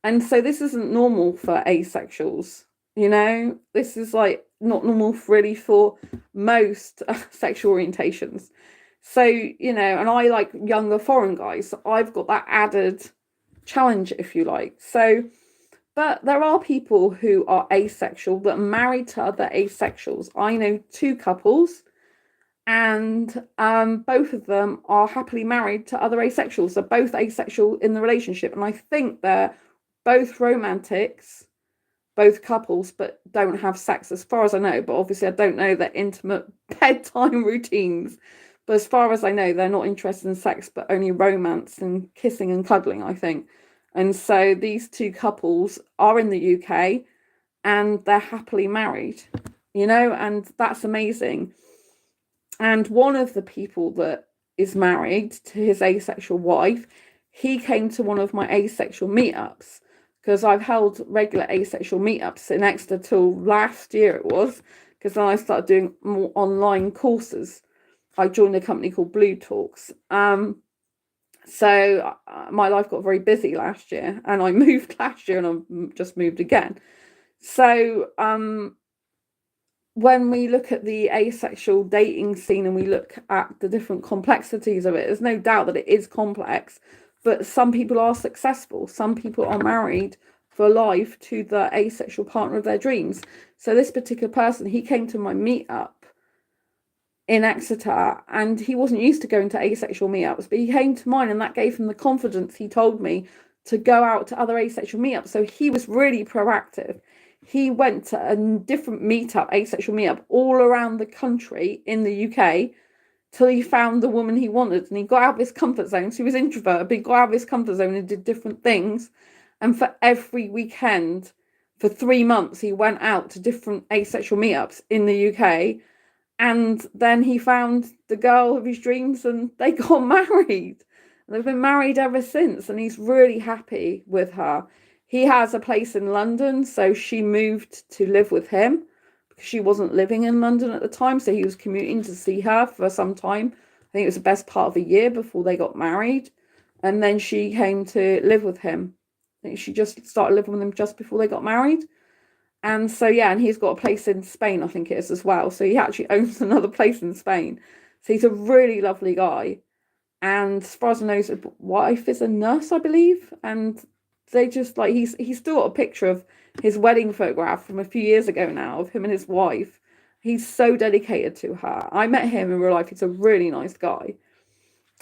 and so this isn't normal for asexuals. This is like not normal really for most sexual orientations. So, and I like younger foreign guys. So I've got that added challenge, if you like. So, but there are people who are asexual that are married to other asexuals. I know 2 couples, and both of them are happily married to other asexuals. They're both asexual in the relationship. And I think they're both romantics, both couples, but don't have sex as far as I know. But obviously I don't know their intimate bedtime routines. But as far as I know, they're not interested in sex, but only romance and kissing and cuddling, I think. And so these 2 couples are in the UK and they're happily married, and that's amazing. And one of the people that is married to his asexual wife, he came to one of my asexual meetups, because I've held regular asexual meetups in Exeter till last year it was, because then I started doing more online courses. I joined a company called Blue Talks. So my life got very busy last year, and I moved last year, and I've just moved again. So when we look at the asexual dating scene and we look at the different complexities of it, there's no doubt that it is complex, but some people are successful. Some people are married for life to the asexual partner of their dreams. So this particular person, he came to my meetup in Exeter, and he wasn't used to going to asexual meetups, but he came to mine, and that gave him the confidence, he told me, to go out to other asexual meetups. So he was really proactive. He went to a different meetup, asexual meetup, all around the country in the UK till he found the woman he wanted, and he got out of his comfort zone. So he was introverted, but he got out of his comfort zone and did different things. And for every weekend, For 3 months, he went out to different asexual meetups in the UK, and then he found the girl of his dreams and they got married. And they've been married ever since, and he's really happy with her. He has a place in London, so she moved to live with him because she wasn't living in London at the time, so he was commuting to see her for some time. I think it was the best part of a year before they got married. And then she came to live with him. I think she just started living with him just before they got married. And so, yeah, and he's got a place in Spain, I think it is as well. So he actually owns another place in Spain. So he's a really lovely guy. And as far as I know, his wife is a nurse, I believe. And they just like, he's still got a picture of his wedding photograph from a few years ago now of him and his wife. He's so dedicated to her. I met him in real life. He's a really nice guy.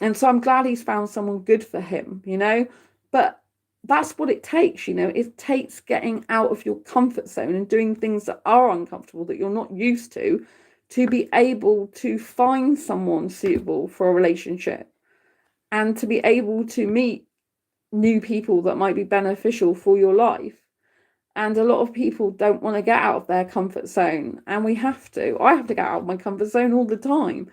And so I'm glad he's found someone good for him, you know. But that's what it takes, you know. It takes getting out of your comfort zone and doing things that are uncomfortable, that you're not used to be able to find someone suitable for a relationship and to be able to meet new people that might be beneficial for your life. And a lot of people don't want to get out of their comfort zone, and we have to. I have to get out of my comfort zone all the time.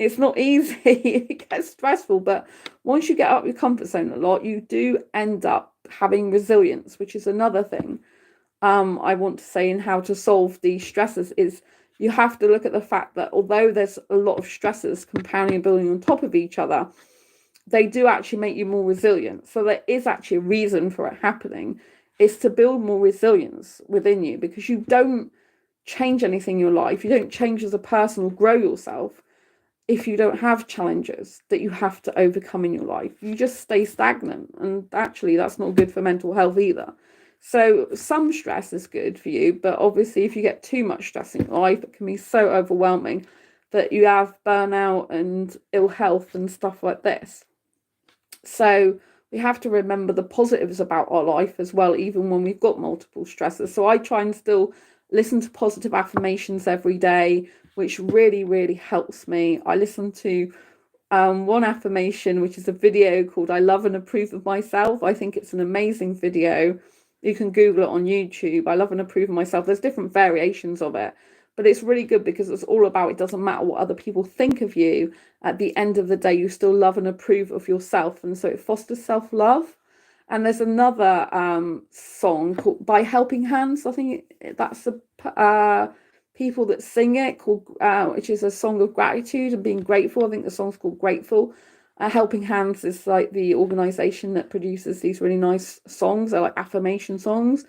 It's not easy. It gets stressful, but once you get out of your comfort zone a lot, you do end up having resilience, which is another thing I want to say in how to solve these stresses. Is you have to look at the fact that although there's a lot of stresses compounding and building on top of each other, they do actually make you more resilient. So there is actually a reason for it happening. Is to build more resilience within you, because you don't change anything in your life. You don't change as a person or grow yourself if you don't have challenges that you have to overcome in your life. You just stay stagnant, and actually that's not good for mental health either. So some stress is good for you, but obviously if you get too much stress in your life, it can be so overwhelming that you have burnout and ill health and stuff like this. So we have to remember the positives about our life as well, even when we've got multiple stresses. So I try and still listen to positive affirmations every day, which really, really helps me. I listen to one affirmation, which is a video called I Love and Approve of Myself. I think it's an amazing video. You can Google it on YouTube. I love and approve of myself. There's different variations of it, but it's really good because it's all about, it doesn't matter what other people think of you. At the end of the day, you still love and approve of yourself. And so it fosters self-love. And there's another song called By Helping Hands. I think that's the people that sing it, called which is a song of gratitude and being grateful. I think the song's called Grateful. Helping Hands is like the organization that produces these really nice songs. They're like affirmation songs.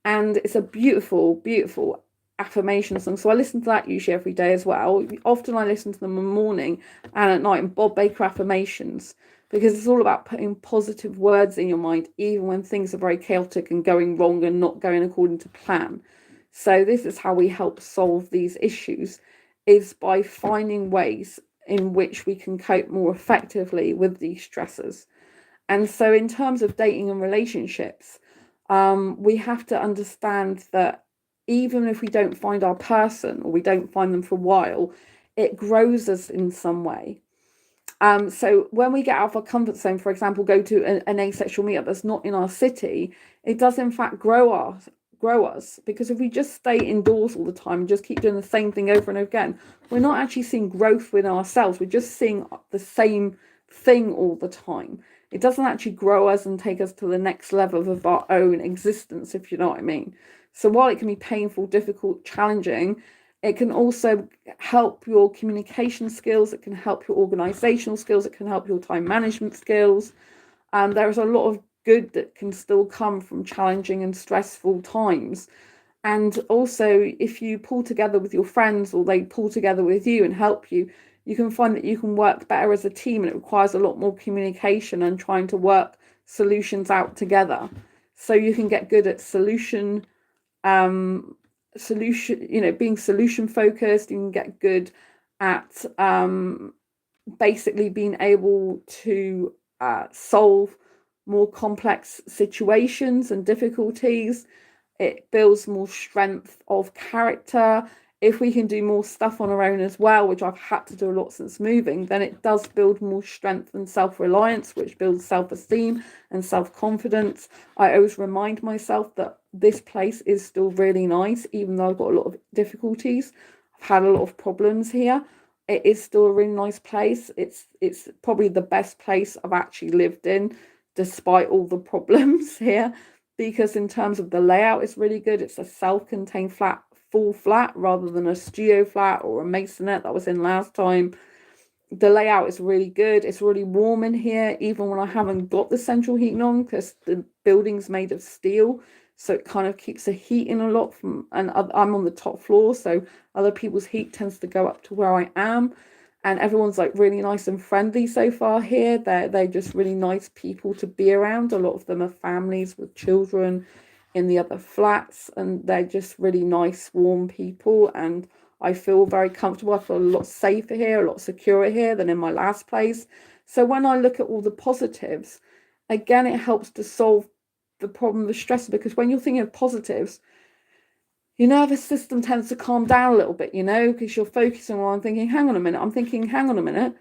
And it's a beautiful, beautiful affirmation song. So I listen to that usually every day as well. Often I listen to them in the morning and at night, and Bob Baker affirmations, because it's all about putting positive words in your mind, even when things are very chaotic and going wrong and not going according to plan. So this is how we help solve these issues, is by finding ways in which we can cope more effectively with these stressors. And so in terms of dating and relationships, we have to understand that even if we don't find our person, or we don't find them for a while, it grows us in some way. So when we get out of our comfort zone, for example, go to an asexual meetup that's not in our city, it does in fact grow us, because if we just stay indoors all the time and just keep doing the same thing over and over again, we're not actually seeing growth within ourselves. We're just seeing the same thing all the time. It doesn't actually grow us and take us to the next level of our own existence, if you know what I mean. So while it can be painful, difficult, challenging, it can also help your communication skills. It can help your organizational skills. It can help your time management skills. There's a lot of good that can still come from challenging and stressful times. And also, if you pull together with your friends, or they pull together with you and help you, you can find that you can work better as a team, and it requires a lot more communication and trying to work solutions out together. So you can get good at being solution focused. You can get good at basically being able to solve more complex situations and difficulties. It builds more strength of character. if we can do more stuff on our own as well, which I've had to do a lot since moving, then it does build more strength and self-reliance, which builds self-esteem and self-confidence. I always remind myself that this place is still really nice, even though I've got a lot of difficulties. I've had a lot of problems here. It is still a really nice place. It's probably the best place I've actually lived in, despite all the problems here, because in terms of the layout, it's really good. It's a self-contained flat, full flat, rather than a studio flat or a masonette that I was in last time. The layout is really good. It's really warm in here, even when I haven't got the central heating on, because the building's made of steel, so it kind of keeps the heat in a lot from, and I'm on the top floor, so other people's heat tends to go up to where I am. And everyone's like really nice and friendly so far here. They're just really nice people to be around. A lot of them are families with children in the other flats, and they're just really nice, warm people. And I feel very comfortable. I feel a lot safer here, a lot secure here than in my last place. So when I look at all the positives, again, it helps to solve the problem of stress, because when you're thinking of positives, your nervous system tends to calm down a little bit, because you're focusing on thinking, hang on a minute.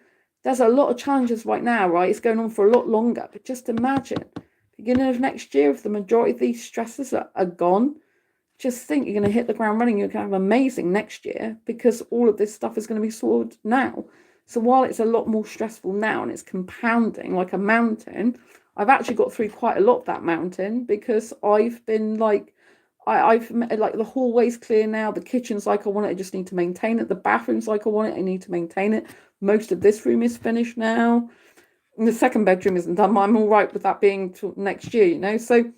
There's a lot of challenges right now, right? It's going on for a lot longer. But just imagine, beginning of next year, if the majority of these stresses are gone, just think you're going to hit the ground running. You're going to have amazing next year, because all of this stuff is going to be sorted now. So while it's a lot more stressful now and it's compounding like a mountain, I've actually got through quite a lot of that mountain, because I've been like, I've like the hallway's clear now, the kitchen's like I want it, I just need to maintain it, the bathroom's like I want it, I need to maintain it. Most of this room is finished now, and the second bedroom isn't done. I'm all right with that being till next year, so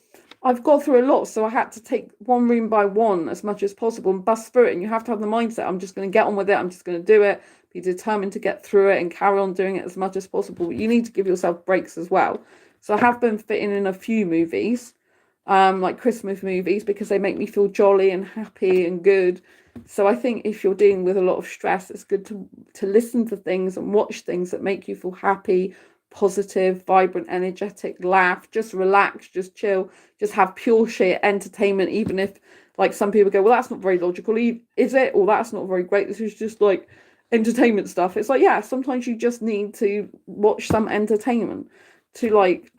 I've got through a lot. So I had to take one room by one as much as possible and bust through it. And you have to have the mindset, I'm just going to get on with it, I'm just going to do it, be determined to get through it and carry on doing it as much as possible. But you need to give yourself breaks as well. So I have been fitting in a few movies, like Christmas movies, because they make me feel jolly and happy and good. So I think if you're dealing with a lot of stress, it's good to listen to things and watch things that make you feel happy, positive, vibrant, energetic, laugh, just relax, just chill, just have pure sheer entertainment. Even if, like, some people go, well, that's not very logical, is it? Or that's not very great, this is just like entertainment stuff. It's like, yeah, sometimes you just need to watch some entertainment to like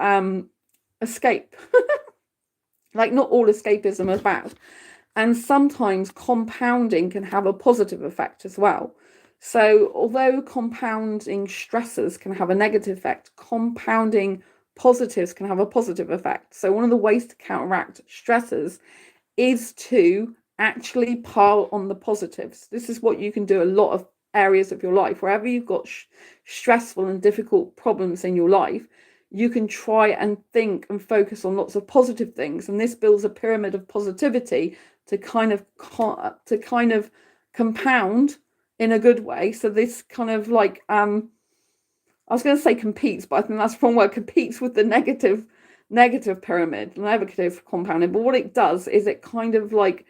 escape. Like, not all escapism is bad. And sometimes compounding can have a positive effect as well. So although compounding stressors can have a negative effect, compounding positives can have a positive effect. So one of the ways to counteract stressors is to actually pile on the positives. This is what you can do a lot of areas of your life. Wherever you've got stressful and difficult problems in your life, you can try and think and focus on lots of positive things. And this builds a pyramid of positivity to kind of compound in a good way. So this kind of like, I was going to say competes, but I think that's the wrong word, competes with the negative pyramid, negative compounding. But what it does is it kind of like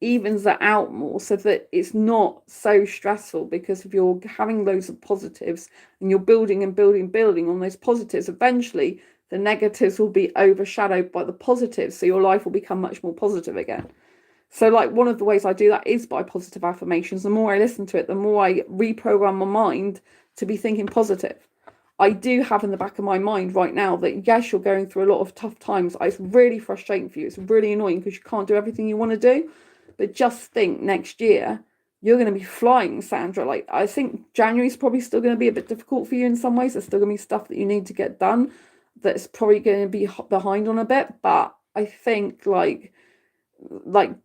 evens it out more, so that it's not so stressful, because if you're having loads of positives and you're building and building on those positives, eventually the negatives will be overshadowed by the positives, so your life will become much more positive again. So like one of the ways I do that is by positive affirmations. The more I listen to it, the more I reprogram my mind to be thinking positive. I do have in the back of my mind right now that yes, you're going through a lot of tough times. It's really frustrating for you. It's really annoying because you can't do everything you want to do. But just think, next year, you're going to be flying, Sandra. Like, I think January is probably still going to be a bit difficult for you in some ways. There's still going to be stuff that you need to get done that's probably going to be behind on a bit. But I think like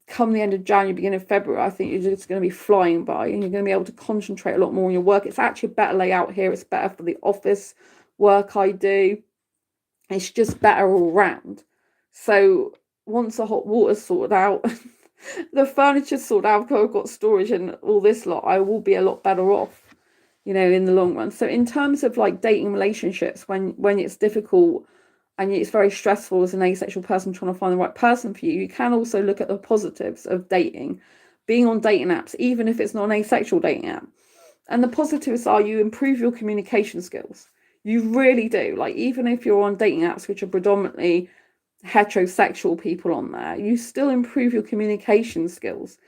come the end of January, beginning of February, I think you're just going to be flying by, and you're going to be able to concentrate a lot more on your work. It's actually a better layout here. It's better for the office work I do. It's just better all round. So once the hot water's sorted out, the furniture's sorted out, because I've got storage and all this lot, I will be a lot better off, in the long run. So in terms of like dating relationships, when it's difficult and it's very stressful as an asexual person trying to find the right person for you, you can also look at the positives of dating, being on dating apps, even if it's not an asexual dating app. And the positives are you improve your communication skills. You really do. Like, even if you're on dating apps, which are predominantly heterosexual people on there, you still improve your communication skills.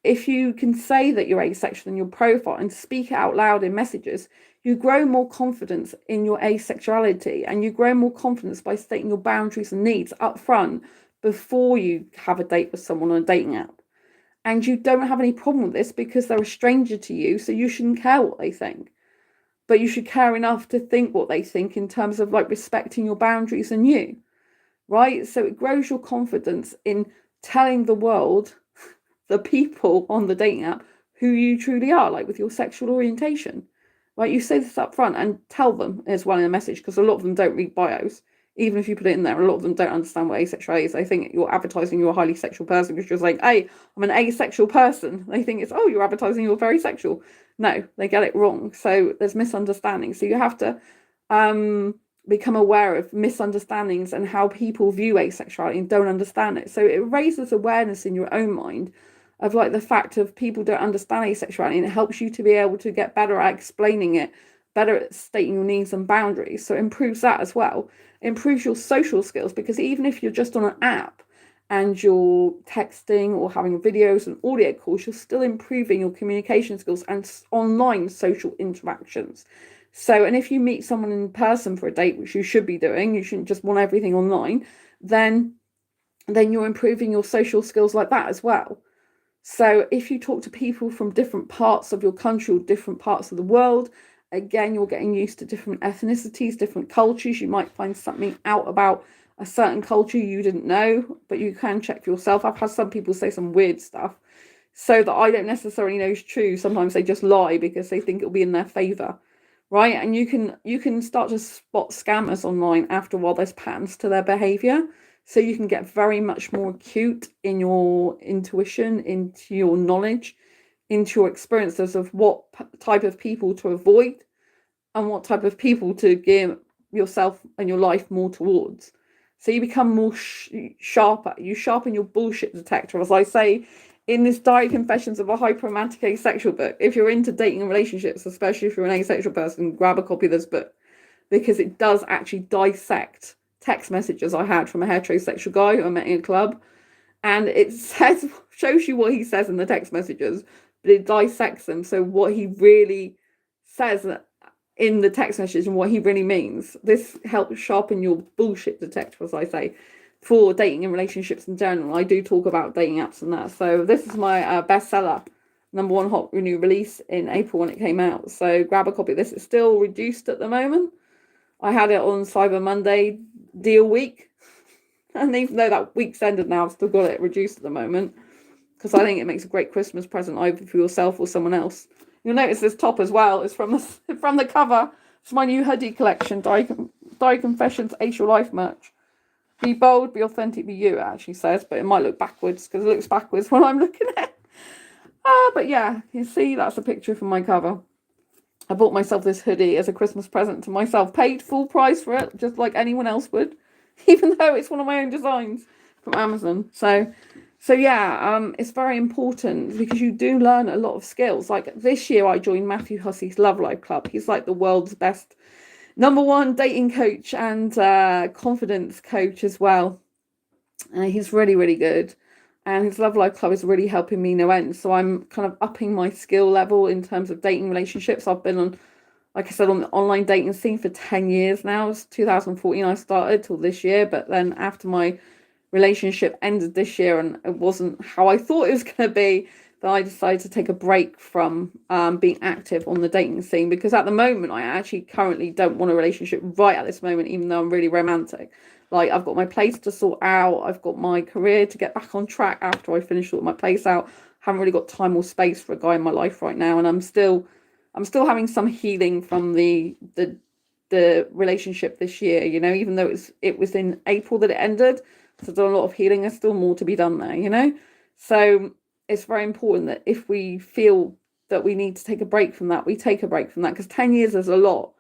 If you can say that you're asexual in your profile and speak it out loud in messages, you grow more confidence in your asexuality, and you grow more confidence by stating your boundaries and needs up front before you have a date with someone on a dating app. And you don't have any problem with this because they're a stranger to you, so you shouldn't care what they think. But you should care enough to think what they think in terms of like respecting your boundaries and you, right? So it grows your confidence in telling the world, the people on the dating app, who you truly are, like with your sexual orientation, right? You say this up front and tell them as well in a message, because a lot of them don't read bios. Even if you put it in there, a lot of them don't understand what asexuality is. They think you're advertising you're a highly sexual person because you're like, hey, I'm an asexual person. They think it's, oh, you're advertising you're very sexual. No, they get it wrong. So there's misunderstanding. So you have to become aware of misunderstandings and how people view asexuality and don't understand it. So it raises awareness in your own mind of like the fact of people don't understand asexuality, and it helps you to be able to get better at explaining it, better at stating your needs and boundaries. So it improves that as well. It improves your social skills, because even if you're just on an app and you're texting or having videos and audio calls, you're still improving your communication skills and online social interactions. So, and if you meet someone in person for a date, which you should be doing, you shouldn't just want everything online, then you're improving your social skills like that as well. So if you talk to people from different parts of your country or different parts of the world, again, you're getting used to different ethnicities, different cultures. You might find something out about a certain culture you didn't know, but you can check for yourself. I've had some people say some weird stuff, so that I don't necessarily know is true. Sometimes they just lie because they think it'll be in their favor, right? And you can start to spot scammers online after a while. There's patterns to their behavior. So you can get very much more acute in your intuition, into your knowledge, into your experiences of what type of people to avoid and what type of people to give yourself and your life more towards. So you become more sharper. You sharpen your bullshit detector, as I say in this Diary Confessions of a Hyperromantic Asexual book. If you're into dating and relationships, especially if you're an asexual person, grab a copy of this book, because it does actually dissect text messages I had from a heterosexual guy who I met in a club, and it shows you what he says in the text messages, but it dissects them. So what he really says in the text message and what he really means. This helps sharpen your bullshit detector, as I say, for dating and relationships in general. I do talk about dating apps and that. So this is my bestseller, #1 hot new release in April when it came out. So grab a copy of this. It's still reduced at the moment. I had it on Cyber Monday deal week, and even though that week's ended now, I've still got it reduced at the moment, because I think it makes a great Christmas present either for yourself or someone else. You'll notice this top as well is from the cover. It's my new hoodie collection, Diary Confessions Asexual Life merch. Be bold, be authentic, be you, it actually says, but it might look backwards because it looks backwards when I'm looking at it. But yeah, you see, that's a picture from my cover. I bought myself this hoodie as a Christmas present to myself, paid full price for it, just like anyone else would, even though it's one of my own designs from Amazon. So yeah, it's very important because you do learn a lot of skills. Like this year, I joined Matthew Hussey's Love Life Club. He's like the world's best #1 dating coach and confidence coach as well. He's really, really good. And his Love Life Club is really helping me no end. So I'm kind of upping my skill level in terms of dating relationships. I've been on, like I said, on the online dating scene for 10 years now. It's 2014 I started till this year. But then after my relationship ended this year and it wasn't how I thought it was going to be, then I decided to take a break from being active on the dating scene, because at the moment I actually currently don't want a relationship right at this moment, even though I'm really romantic. Like I've got my place to sort out, I've got my career to get back on track after I finish sorting my place out. Haven't really got time or space for a guy in my life right now, and I'm still having some healing from the relationship this year, you know, even though it was in April that it ended. So I've done a lot of healing. There's still more to be done there, you know. So it's very important that if we feel that we need to take a break from that, we take a break from that, because 10 years is a lot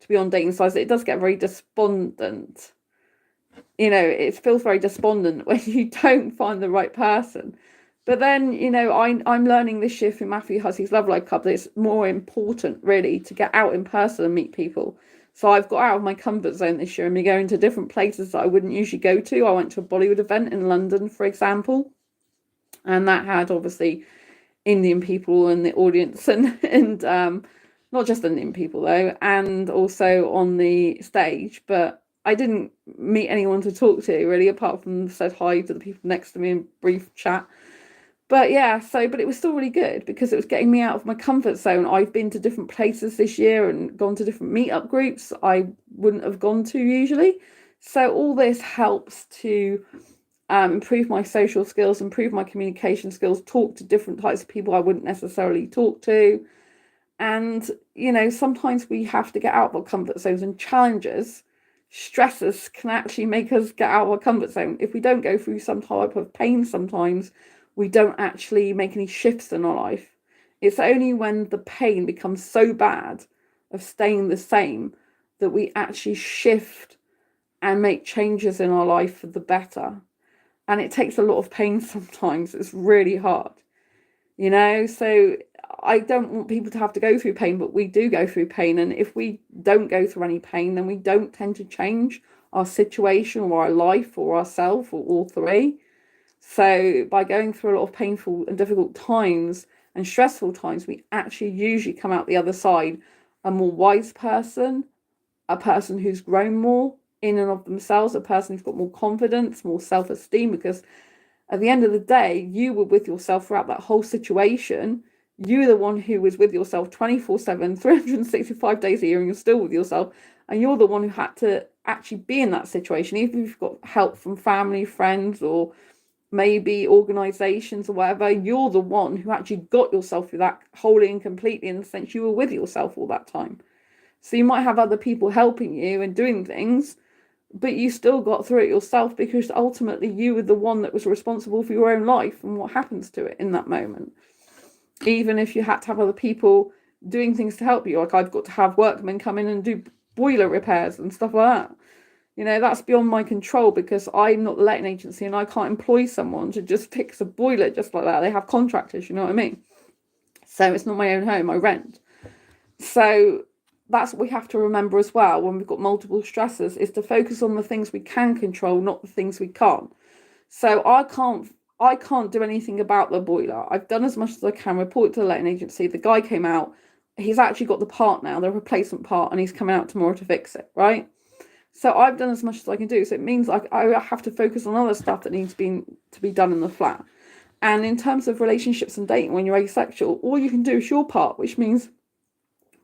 to be on dating sites. It does get very despondent. You know, it feels very despondent when you don't find the right person. But then, you know, I'm learning this year through Matthew Hussey's Love Life Club that it's more important really to get out in person and meet people. So I've got out of my comfort zone this year and been going to different places that I wouldn't usually go to. I went to a Bollywood event in London, for example, and that had obviously Indian people in the audience, and not just Indian people though, and also on the stage. But I didn't meet anyone to talk to really, apart from said hi to the people next to me in brief chat. But yeah, but it was still really good because it was getting me out of my comfort zone. I've been to different places this year and gone to different meetup groups I wouldn't have gone to usually. So all this helps to improve my social skills, improve my communication skills, talk to different types of people I wouldn't necessarily talk to. And, sometimes we have to get out of our comfort zones, and challenges, stressors can actually make us get out of our comfort zone. If we don't go through some type of pain sometimes, we don't actually make any shifts in our life. It's only when the pain becomes so bad of staying the same that we actually shift and make changes in our life for the better. And it takes a lot of pain sometimes. It's really hard, so I don't want people to have to go through pain, but we do go through pain. And if we don't go through any pain, then we don't tend to change our situation or our life or ourselves or all three. So by going through a lot of painful and difficult times and stressful times, we actually usually come out the other side a more wise person, a person who's grown more in and of themselves, a person who's got more confidence, more self-esteem, because at the end of the day, you were with yourself throughout that whole situation. You were the one who was with yourself 24/7, 365 days a year, and you're still with yourself. And you're the one who had to actually be in that situation, even if you've got help from family, friends, or maybe organizations or whatever. You're the one who actually got yourself through that wholly and completely, in the sense you were with yourself all that time. So you might have other people helping you and doing things, but you still got through it yourself, because ultimately you were the one that was responsible for your own life and what happens to it in that moment. Even if you had to have other people doing things to help you, like I've got to have workmen come in and do boiler repairs and stuff like that. That's beyond my control, because I'm not the letting agency and I can't employ someone to just fix a boiler just like that. They have contractors, you know what I mean? So it's not my own home, I rent. So that's what we have to remember as well when we've got multiple stressors, is to focus on the things we can control, not the things we can't. So I can't do anything about the boiler. I've done as much as I can, report to the letting agency. The guy came out, he's actually got the part now, the replacement part, and he's coming out tomorrow to fix it, right? So I've done as much as I can do. So it means like I have to focus on other stuff that needs to be done in the flat. And in terms of relationships and dating, when you're asexual, all you can do is your part, which means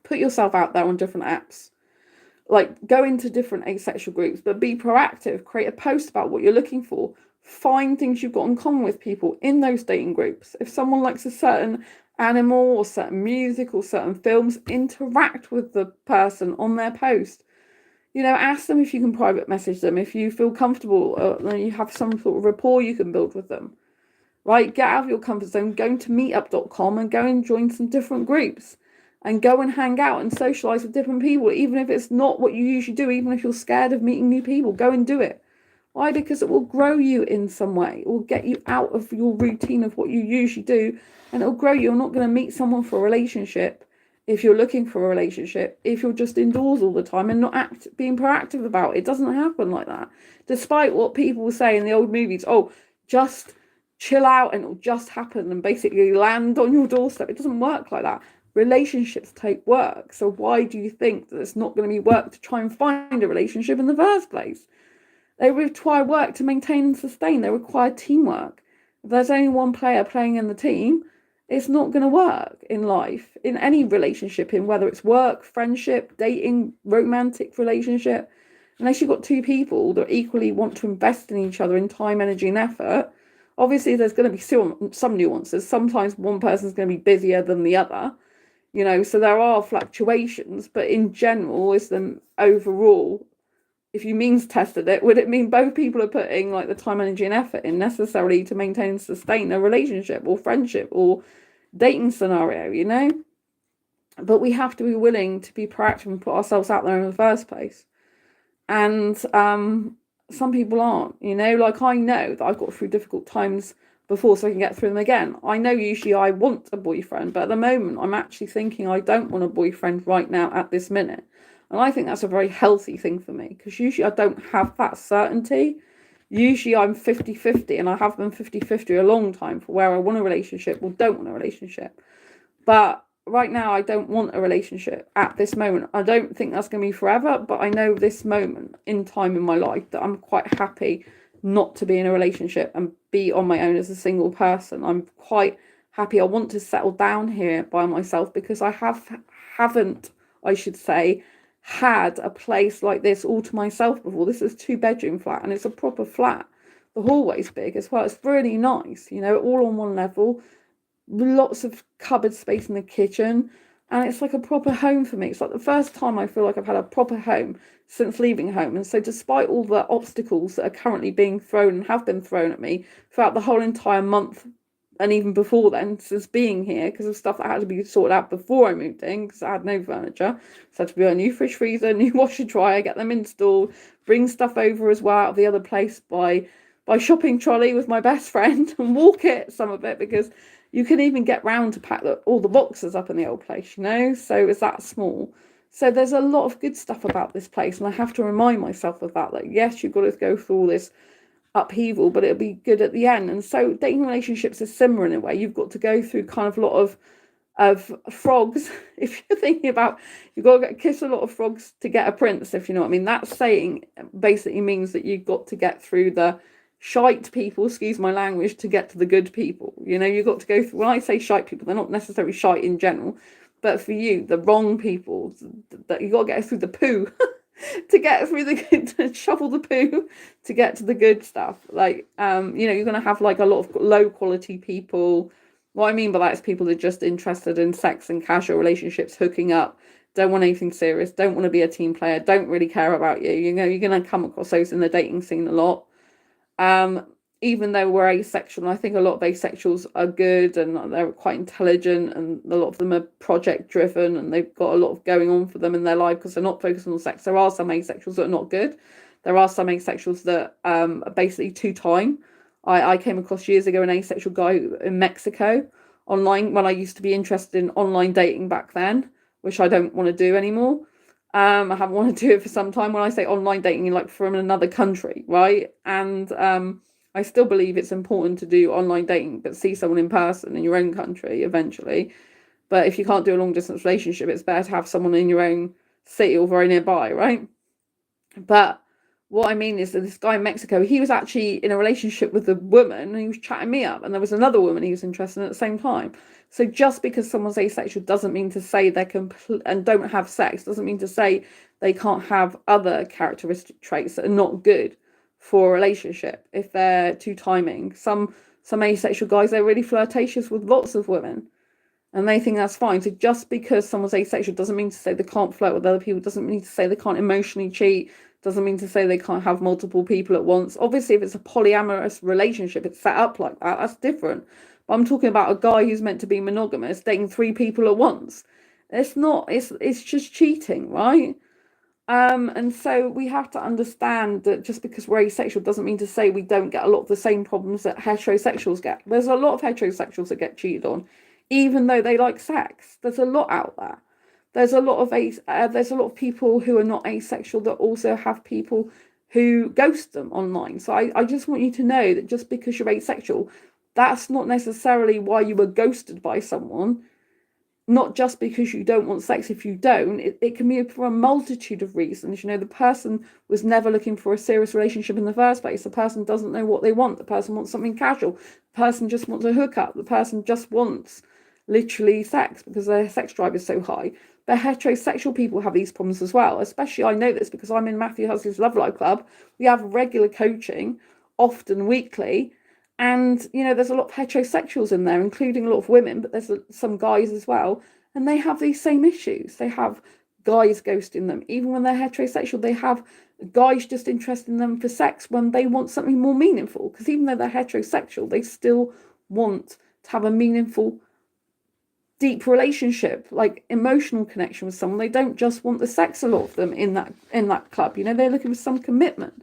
put yourself out there on different apps. Like, go into different asexual groups, but be proactive. Create a post about what you're looking for. Find things you've got in common with people in those dating groups. If someone likes a certain animal or certain music or certain films, interact with the person on their post. Ask them if you can private message them, if you feel comfortable, you have some sort of rapport you can build with them. Right? Get out of your comfort zone, go into meetup.com and go and join some different groups. And go and hang out and socialize with different people, even if it's not what you usually do, even if you're scared of meeting new people, go and do it. Why? Because it will grow you in some way. It will get you out of your routine of what you usually do, and it will grow you. You're not going to meet someone for a relationship if you're looking for a relationship, if you're just indoors all the time and not being proactive about it. It doesn't happen like that. Despite what people say in the old movies, just chill out and it'll just happen and basically land on your doorstep. It doesn't work like that. Relationships take work. So why do you think that it's not going to be work to try and find a relationship in the first place? They require work to maintain and sustain. They require teamwork. If there's only one player playing in the team, it's not going to work in life, in any relationship, in whether it's work, friendship, dating, romantic relationship. Unless you've got two people that equally want to invest in each other in time, energy, and effort, obviously there's going to be some nuances. Sometimes one person's going to be busier than the other. So there are fluctuations, but in general, overall, if you means tested it, would it mean both people are putting like the time, energy, and effort in necessarily to maintain and sustain a relationship or friendship or dating scenario, But we have to be willing to be proactive and put ourselves out there in the first place. And some people aren't, like I know that I've got through difficult times before so I can get through them again. I know usually I want a boyfriend, but at the moment I'm actually thinking I don't want a boyfriend right now at this minute. And I think that's a very healthy thing for me, because usually I don't have that certainty. Usually I'm 50-50, and I have been 50-50 a long time for where I want a relationship or don't want a relationship. But right now I don't want a relationship at this moment. I don't think that's going to be forever, but I know this moment in time in my life that I'm quite happy not to be in a relationship and be on my own as a single person. I'm quite happy. I want to settle down here by myself because I haven't, I should say, had a place like this all to myself before. This is a 2-bedroom flat, and it's a proper flat. The hallway's big as well. It's really nice, all on one level, lots of cupboard space in the kitchen, and it's like a proper home for me. It's like the first time I feel like I've had a proper home since leaving home. And so despite all the obstacles that are currently being thrown and have been thrown at me throughout the whole entire month, and even before then, since being here, because of stuff that had to be sorted out before I moved in, because I had no furniture. So I had to be a new fridge freezer, new washer dryer, get them installed, bring stuff over as well out of the other place by shopping trolley with my best friend and walk it, some of it, because you can even get round to pack all the boxes up in the old place, so it's that small. So there's a lot of good stuff about this place, and I have to remind myself of that, yes, you've got to go through all this upheaval, but it'll be good at the end. And so dating relationships is similar in a way. You've got to go through kind of a lot of frogs. If you're thinking about, you've got to kiss a lot of frogs to get a prince, if you know what I mean. That saying basically means that you've got to get through the shite people, excuse my language, to get to the good people. You've got to go through, when I say shite people, they're not necessarily shite in general, but for you, the wrong people, that you've got to get through the poo to get through the good, to shovel the poo to get to the good stuff. You're going to have like a lot of low quality people. What I mean by that is people that are just interested in sex and casual relationships, hooking up, don't want anything serious, don't want to be a team player, don't really care about you. You're going to come across those in the dating scene a lot. Even though we're asexual, and I think a lot of asexuals are good and they're quite intelligent, and a lot of them are project driven and they've got a lot of going on for them in their life because they're not focused on sex. There are some asexuals that are not good. There are some asexuals that are basically two-time. I came across years ago an asexual guy in Mexico online when I used to be interested in online dating back then, which I don't want to do anymore. I haven't wanted to do it for some time. When I say online dating, like from another country, right? And I still believe it's important to do online dating, but see someone in person in your own country eventually. But if you can't do a long distance relationship, it's better to have someone in your own city or very nearby, right? But what I mean is that this guy in Mexico, he was actually in a relationship with a woman and he was chatting me up, and there was another woman he was interested in at the same time. So just because someone's asexual doesn't mean to say they're and don't have sex, doesn't mean to say they can't have other characteristic traits that are not good for a relationship if they're two-timing. Some asexual guys, they're really flirtatious with lots of women and they think that's fine. So just because someone's asexual doesn't mean to say they can't flirt with other people, doesn't mean to say they can't emotionally cheat, doesn't mean to say they can't have multiple people at once. Obviously, if it's a polyamorous relationship, it's set up like that, that's different. But I'm talking about a guy who's meant to be monogamous dating 3 people at once. It's not, it's just cheating, right? And so we have to understand that just because we're asexual doesn't mean to say we don't get a lot of the same problems that heterosexuals get. There's a lot of heterosexuals that get cheated on, even though they like sex. There's a lot out there. There's a lot of people who are not asexual that also have people who ghost them online. So I just want you to know that just because you're asexual, that's not necessarily why you were ghosted by someone. Not just because you don't want sex. If you don't, it can be for a multitude of reasons. The person was never looking for a serious relationship in the first place. The person doesn't know what they want. The person wants something casual. The person just wants a hookup. The person just wants literally sex because their sex drive is so high. But heterosexual people have these problems as well. Especially, I know this because I'm in Matthew Hussey's Love Life Club. We have regular coaching, often weekly. And, there's a lot of heterosexuals in there, including a lot of women, but there's some guys as well. And they have these same issues. They have guys ghosting them. Even when they're heterosexual, they have guys just interested in them for sex when they want something more meaningful. Because even though they're heterosexual, they still want to have a meaningful, deep relationship, like emotional connection with someone. They don't just want the sex, a lot of them in that club. They're looking for some commitment.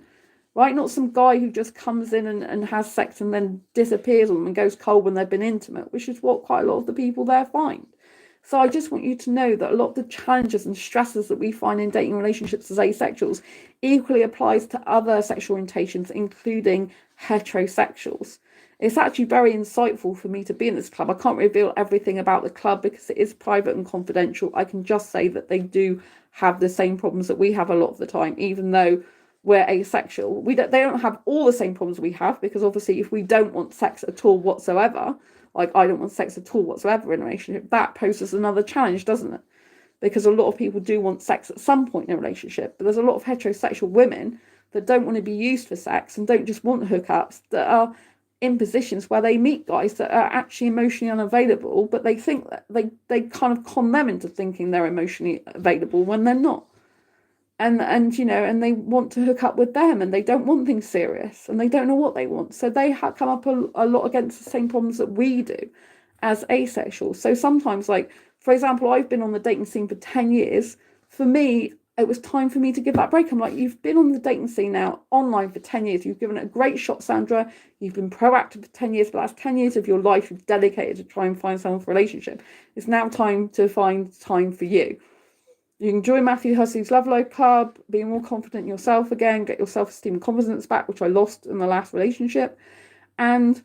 Right, not some guy who just comes in and has sex and then disappears on them and goes cold when they've been intimate, which is what quite a lot of the people there find. So I just want you to know that a lot of the challenges and stresses that we find in dating relationships as asexuals equally applies to other sexual orientations, including heterosexuals. It's actually very insightful for me to be in this club. I can't reveal everything about the club because it is private and confidential. I can just say that they do have the same problems that we have a lot of the time, even though we're asexual. They don't have all the same problems we have, because obviously if we don't want sex at all whatsoever, like I don't want sex at all whatsoever in a relationship, that poses another challenge, doesn't it? Because a lot of people do want sex at some point in a relationship, but there's a lot of heterosexual women that don't want to be used for sex and don't just want hookups, that are in positions where they meet guys that are actually emotionally unavailable, but they think that they kind of con them into thinking they're emotionally available when they're not. And you know, and they want to hook up with them, and they don't want things serious, and they don't know what they want. So they come up a lot against the same problems that we do as asexual. So sometimes, like, for example, I've been on the dating scene for 10 years. For me, it was time for me to give that break. I'm like, you've been on the dating scene now online for 10 years. You've given it a great shot, Sandra. You've been proactive for 10 years. But that's 10 years of your life you've dedicated to try and find someone for a relationship. It's now time to find time for you. You can join Matthew Hussey's Love Life Club, be more confident in yourself again, get your self-esteem and confidence back, which I lost in the last relationship. And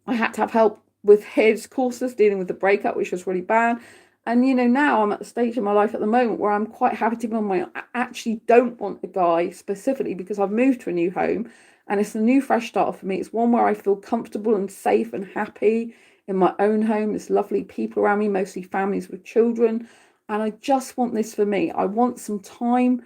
I had to have help with his courses, dealing with the breakup, which was really bad. And, you know, now I'm at the stage in my life at the moment where I'm quite happy to be on my own. I actually don't want a guy specifically because I've moved to a new home and it's a new fresh start for me. It's one where I feel comfortable and safe and happy in my own home. There's lovely people around me, mostly families with children. And I just want this for me. I want some time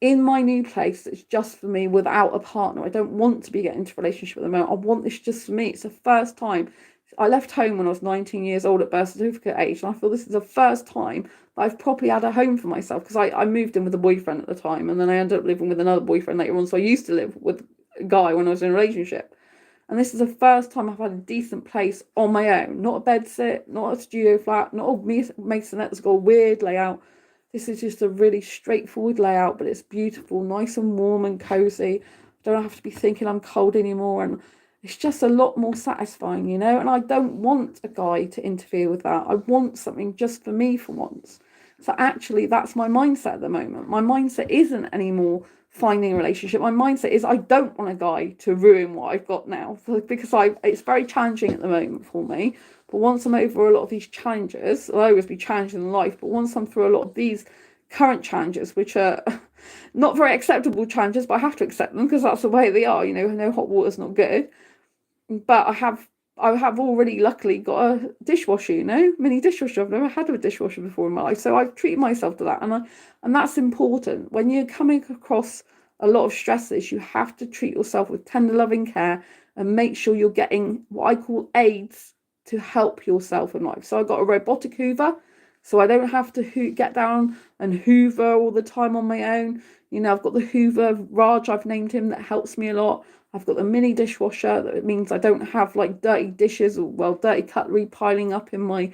in my new place that's just for me without a partner. I don't want to be getting into a relationship at the moment. I want this just for me. It's the first time. I left home when I was 19 years old at birth certificate age. And I feel this is the first time that I've properly had a home for myself, because I moved in with a boyfriend at the time. And then I ended up living with another boyfriend later on. So I used to live with a guy when I was in a relationship. And this is the first time I've had a decent place on my own. Not a bed sit, not a studio flat, not a masonette that's got a weird layout. This is just a really straightforward layout, but it's beautiful, nice and warm and cozy. I don't have to be thinking I'm cold anymore. And it's just a lot more satisfying, you know? And I don't want a guy to interfere with that. I want something just for me for once. So actually, that's my mindset at the moment. My mindset isn't anymore finding a relationship. My mindset is I don't want a guy to ruin what I've got now, because it's very challenging at the moment for me. But once I'm over a lot of these challenges, I'll always be challenged in life, but once I'm through a lot of these current challenges, which are not very acceptable challenges, but I have to accept them because that's the way they are, you know, no hot water's not good. But I have already luckily got a dishwasher, you know, mini dishwasher. I've never had a dishwasher before in my life, so I've treated myself to that, and that's important. When you're coming across a lot of stresses, you have to treat yourself with tender, loving care and make sure you're getting what I call aids to help yourself in life. So I got a robotic hoover, so I don't have to get down and hoover all the time on my own. You know, I've got the Hoover Raj, I've named him, that helps me a lot. I've got the mini dishwasher, that means I don't have like dirty dishes or dirty cutlery piling up in my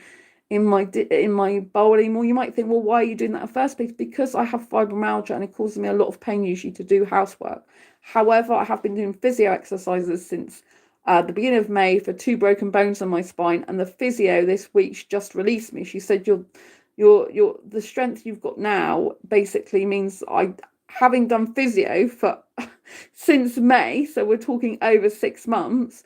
bowl anymore. You might think, well, why are you doing that in the first place? Because I have fibromyalgia and it causes me a lot of pain usually to do housework. However, I have been doing physio exercises since the beginning of May for 2 broken bones on my spine, and the physio this week just released me. She said the strength you've got now basically means having done physio for since May, so we're talking over 6 months,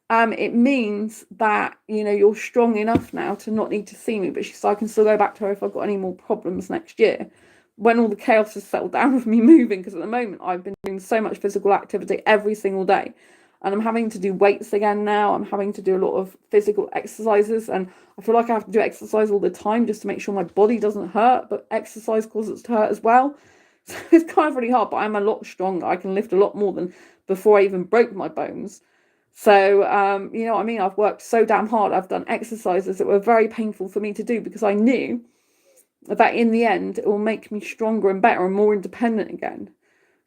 it means that, you know, you're strong enough now to not need to see me. But she said I can still go back to her if I've got any more problems next year, when all the chaos has settled down with me moving, because at the moment I've been doing so much physical activity every single day, and I'm having to do weights again now. I'm having to do a lot of physical exercises, and I feel like I have to do exercise all the time just to make sure my body doesn't hurt, but exercise causes it to hurt as well. So it's kind of really hard, but I'm a lot stronger. I can lift a lot more than before I even broke my bones. So, you know what I mean? I've worked so damn hard. I've done exercises that were very painful for me to do because I knew that in the end, it will make me stronger and better and more independent again.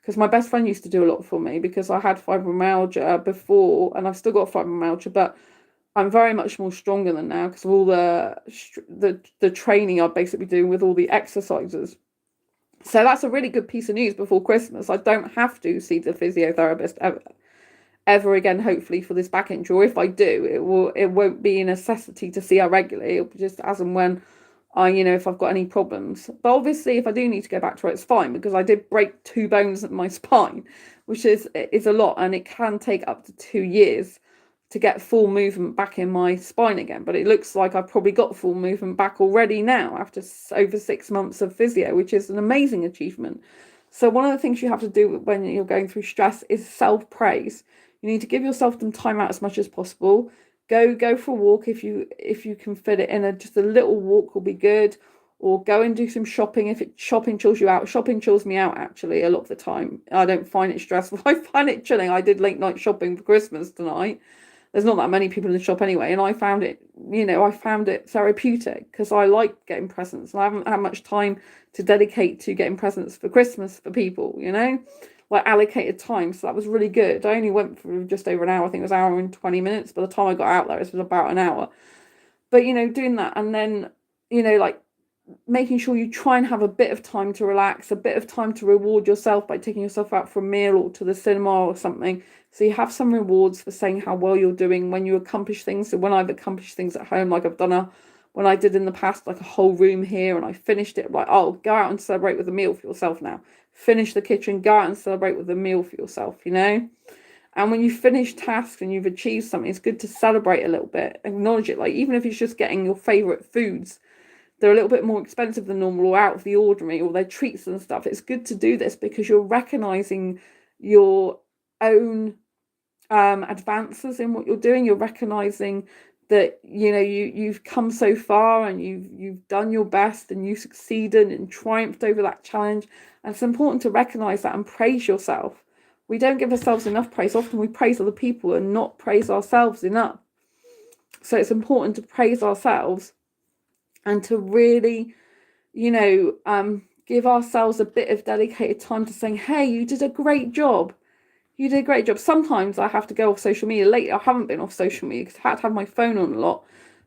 Because my best friend used to do a lot for me because I had fibromyalgia before, and I've still got fibromyalgia, but I'm very much more stronger than now because of all the training I've basically doing with all the exercises. So that's a really good piece of news before Christmas. I don't have to see the physiotherapist ever again, hopefully, for this back injury. Or if I do, it won't be a necessity to see her regularly. It'll be just as and when if I've got any problems. But obviously, if I do need to go back to it, it's fine, because I did break 2 bones in my spine, which is a lot, and it can take up to 2 years to get full movement back in my spine again. But it looks like I've probably got full movement back already now after over 6 months of physio, which is an amazing achievement. So one of the things you have to do when you're going through stress is self-praise. You need to give yourself some time out as much as possible. Go for a walk if you can fit it in. Just a little walk will be good, or go and do some shopping if shopping chills you out. Shopping chills me out, actually, a lot of the time. I don't find it stressful. I find it chilling. I did late night shopping for Christmas tonight. There's not that many people in the shop anyway, and I found it therapeutic, because I like getting presents, and I haven't had much time to dedicate to getting presents for Christmas for people, like allocated time. So that was really good. I only went for just over an hour. I think it was an hour and 20 minutes. By the time I got out there, it was about an hour. But doing that, and then like making sure you try and have a bit of time to relax, a bit of time to reward yourself by taking yourself out for a meal or to the cinema or something. So you have some rewards for saying how well you're doing when you accomplish things. So when I've accomplished things at home, like I've done when I did in the past, like a whole room here, and I finished it, like, oh, go out and celebrate with a meal for yourself now. Finish the kitchen, go out and celebrate with a meal for yourself, And when you finish tasks and you've achieved something, it's good to celebrate a little bit, acknowledge it. Like, even if it's just getting your favorite foods, they're a little bit more expensive than normal or out of the ordinary, or they're treats and stuff. It's good to do this because you're recognizing your own advances in what you're doing. You're recognizing that you've come so far, and you've done your best, and you succeeded and triumphed over that challenge. And it's important to recognize that and praise yourself. We don't give ourselves enough praise. Often we praise other people and not praise ourselves enough. So it's important to praise ourselves and to really give ourselves a bit of dedicated time to saying, hey, you did a great job. You did a great job. Sometimes I have to go off social media. Lately, I haven't been off social media because I had to have my phone on a lot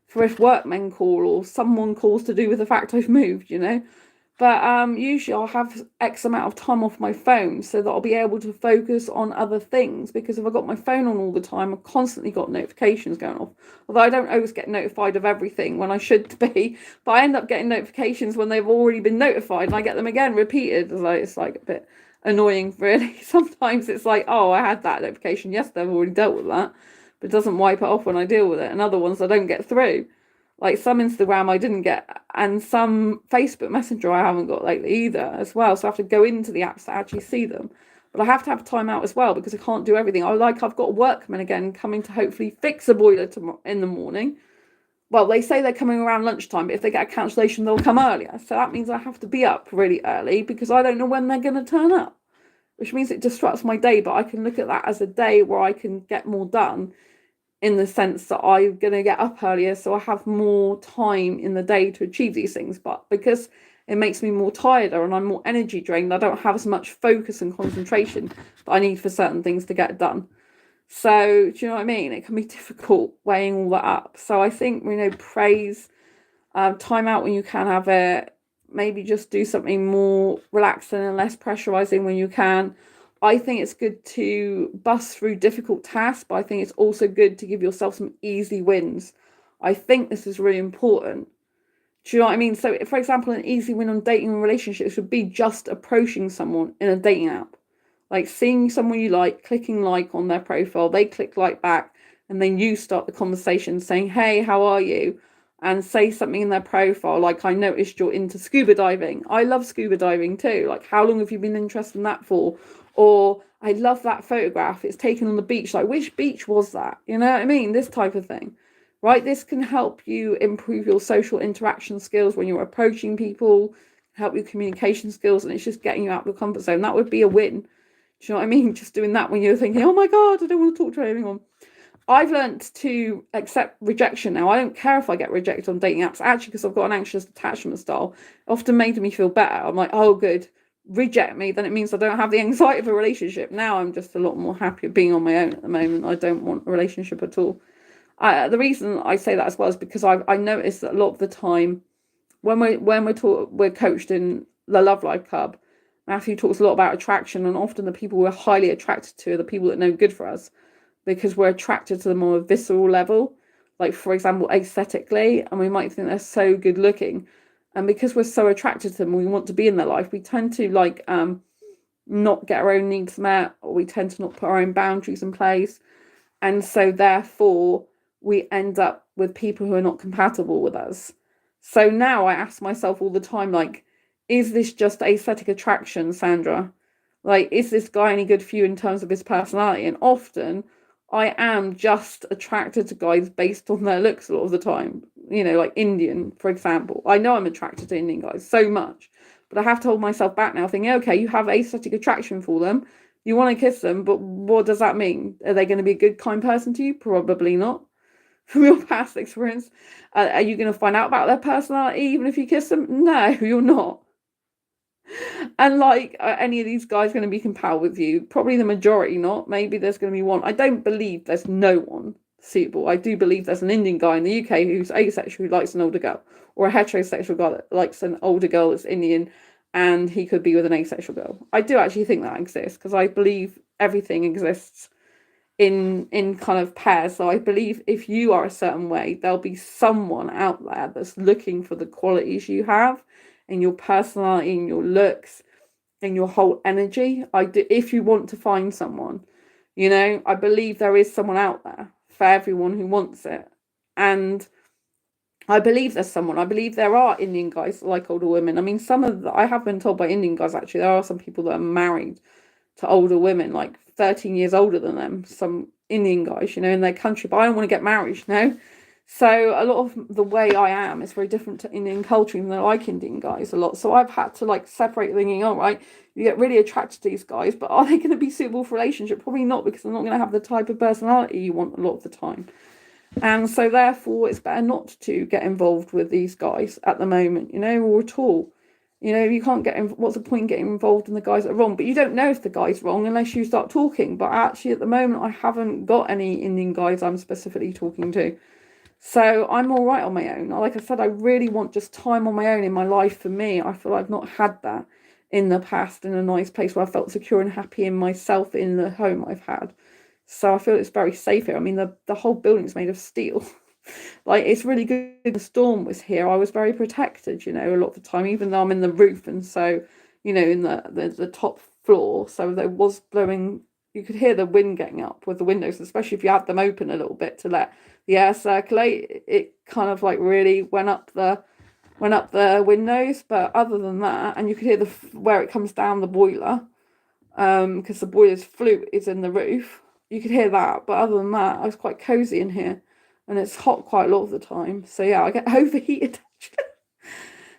for if workmen call or someone calls to do with the fact I've moved, But usually I'll have X amount of time off my phone so that I'll be able to focus on other things, because if I've got my phone on all the time, I've constantly got notifications going off. Although I don't always get notified of everything when I should be, but I end up getting notifications when they've already been notified, and I get them again repeated. It's like a bit annoying, really. Sometimes it's like, oh, I had that notification yesterday, I've already dealt with that, but it doesn't wipe it off when I deal with it. And other ones I don't get through. Like some Instagram I didn't get, and some Facebook Messenger I haven't got lately either as well. So I have to go into the apps to actually see them. But I have to have time out as well, because I can't do everything. I've got workmen again coming to hopefully fix a boiler in the morning. Well, they say they're coming around lunchtime, but if they get a cancellation, they'll come earlier. So that means I have to be up really early, because I don't know when they're going to turn up, which means it disrupts my day. But I can look at that as a day where I can get more done, in the sense that I'm going to get up earlier, so I have more time in the day to achieve these things. But because it makes me more tired and I'm more energy drained, I don't have as much focus and concentration that I need for certain things to get done. So, do you know what I mean? It can be difficult weighing all that up. So I think, praise, time out when you can have it, maybe just do something more relaxing and less pressurizing when you can. I think it's good to bust through difficult tasks, but I think it's also good to give yourself some easy wins. I think this is really important. Do you know what I mean? So, for example, an easy win on dating and relationships would be just approaching someone in a dating app. Like seeing someone you like, clicking like on their profile, they click like back, and then you start the conversation saying, hey, how are you? And say something in their profile, like, I noticed you're into scuba diving. I love scuba diving too. Like, how long have you been interested in that for? Or, I love that photograph. It's taken on the beach. Like, which beach was that? You know what I mean? This type of thing, right? This can help you improve your social interaction skills when you're approaching people, help your communication skills, and it's just getting you out of your comfort zone. That would be a win. Do you know what I mean? Just doing that when you're thinking, oh my God, I don't want to talk to anyone. I've learned to accept rejection now. I don't care if I get rejected on dating apps, actually, because I've got an anxious attachment style. It often made me feel better. I'm like, oh, good, reject me, then it means I don't have the anxiety of a relationship. Now I'm just a lot more happier being on my own at the moment. I don't want a relationship at all. The reason I say that as well is because I noticed that a lot of the time when we're coached in the Love Life Club, Matthew talks a lot about attraction, and often the people we're highly attracted to are the people that know good for us, because we're attracted to them on a visceral level, like, for example, aesthetically, and we might think they're so good looking. And because we're so attracted to them, we want to be in their life, we tend to like not get our own needs met, or we tend to not put our own boundaries in place. And so therefore we end up with people who are not compatible with us. So now I ask myself all the time, like, is this just aesthetic attraction, Sandra? Like, is this guy any good for you in terms of his personality? And often I am just attracted to guys based on their looks a lot of the time. You know, like Indian, for example. I know I'm attracted to Indian guys so much, but I have to hold myself back now, thinking, okay, you have aesthetic attraction for them. You want to kiss them, but what does that mean? Are they going to be a good, kind person to you? Probably not. From your past experience, are you going to find out about their personality even if you kiss them? No, you're not. And like, are any of these guys going to be compatible with you? Probably the majority not. Maybe there's going to be one. I don't believe there's no one suitable. I do believe there's an Indian guy in the UK who's asexual, who likes an older girl, or a heterosexual guy that likes an older girl that's Indian, and he could be with an asexual girl. I do actually think that exists, because I believe everything exists in kind of pairs. So I believe if you are a certain way, there'll be someone out there that's looking for the qualities you have in your personality, in your looks, in your whole energy. I do, if you want to find someone, you know, I believe there is someone out there for everyone who wants it. And I believe there's someone. I believe there are Indian guys that like older women. I mean, I have been told by Indian guys, actually, there are some people that are married to older women, like 13 years older than them, some Indian guys, you know, in their country, but I don't want to get married, you know. So a lot of the way I am is very different to Indian culture, even though I like Indian guys a lot. So I've had to like separate, thinking, all right, you get really attracted to these guys, but are they going to be suitable for a relationship? Probably not, because they're not going to have the type of personality you want a lot of the time. And so therefore it's better not to get involved with these guys at the moment, you know, or at all. You know, you can't what's the point in getting involved in the guys that are wrong? But you don't know if the guy's wrong unless you start talking. But actually at the moment I haven't got any Indian guys I'm specifically talking to. So I'm all right on my own. Like I said, I really want just time on my own in my life. For me, I feel I've not had that in the past, in a nice place where I felt secure and happy in myself in the home I've had. So I feel it's very safe here. I mean, the whole building's made of steel. Like, it's really good. The storm was here, I was very protected, you know, a lot of the time, even though I'm in the roof, and so, you know, in the top floor, so there was blowing, you could hear the wind getting up with the windows, especially if you had them open a little bit to let the air circulate. It kind of like really went up the windows. But other than that, and you could hear where it comes down the boiler, because the boiler's flute is in the roof, you could hear that. But other than that, I was quite cozy in here. And it's hot quite a lot of the time. So yeah, I get overheated.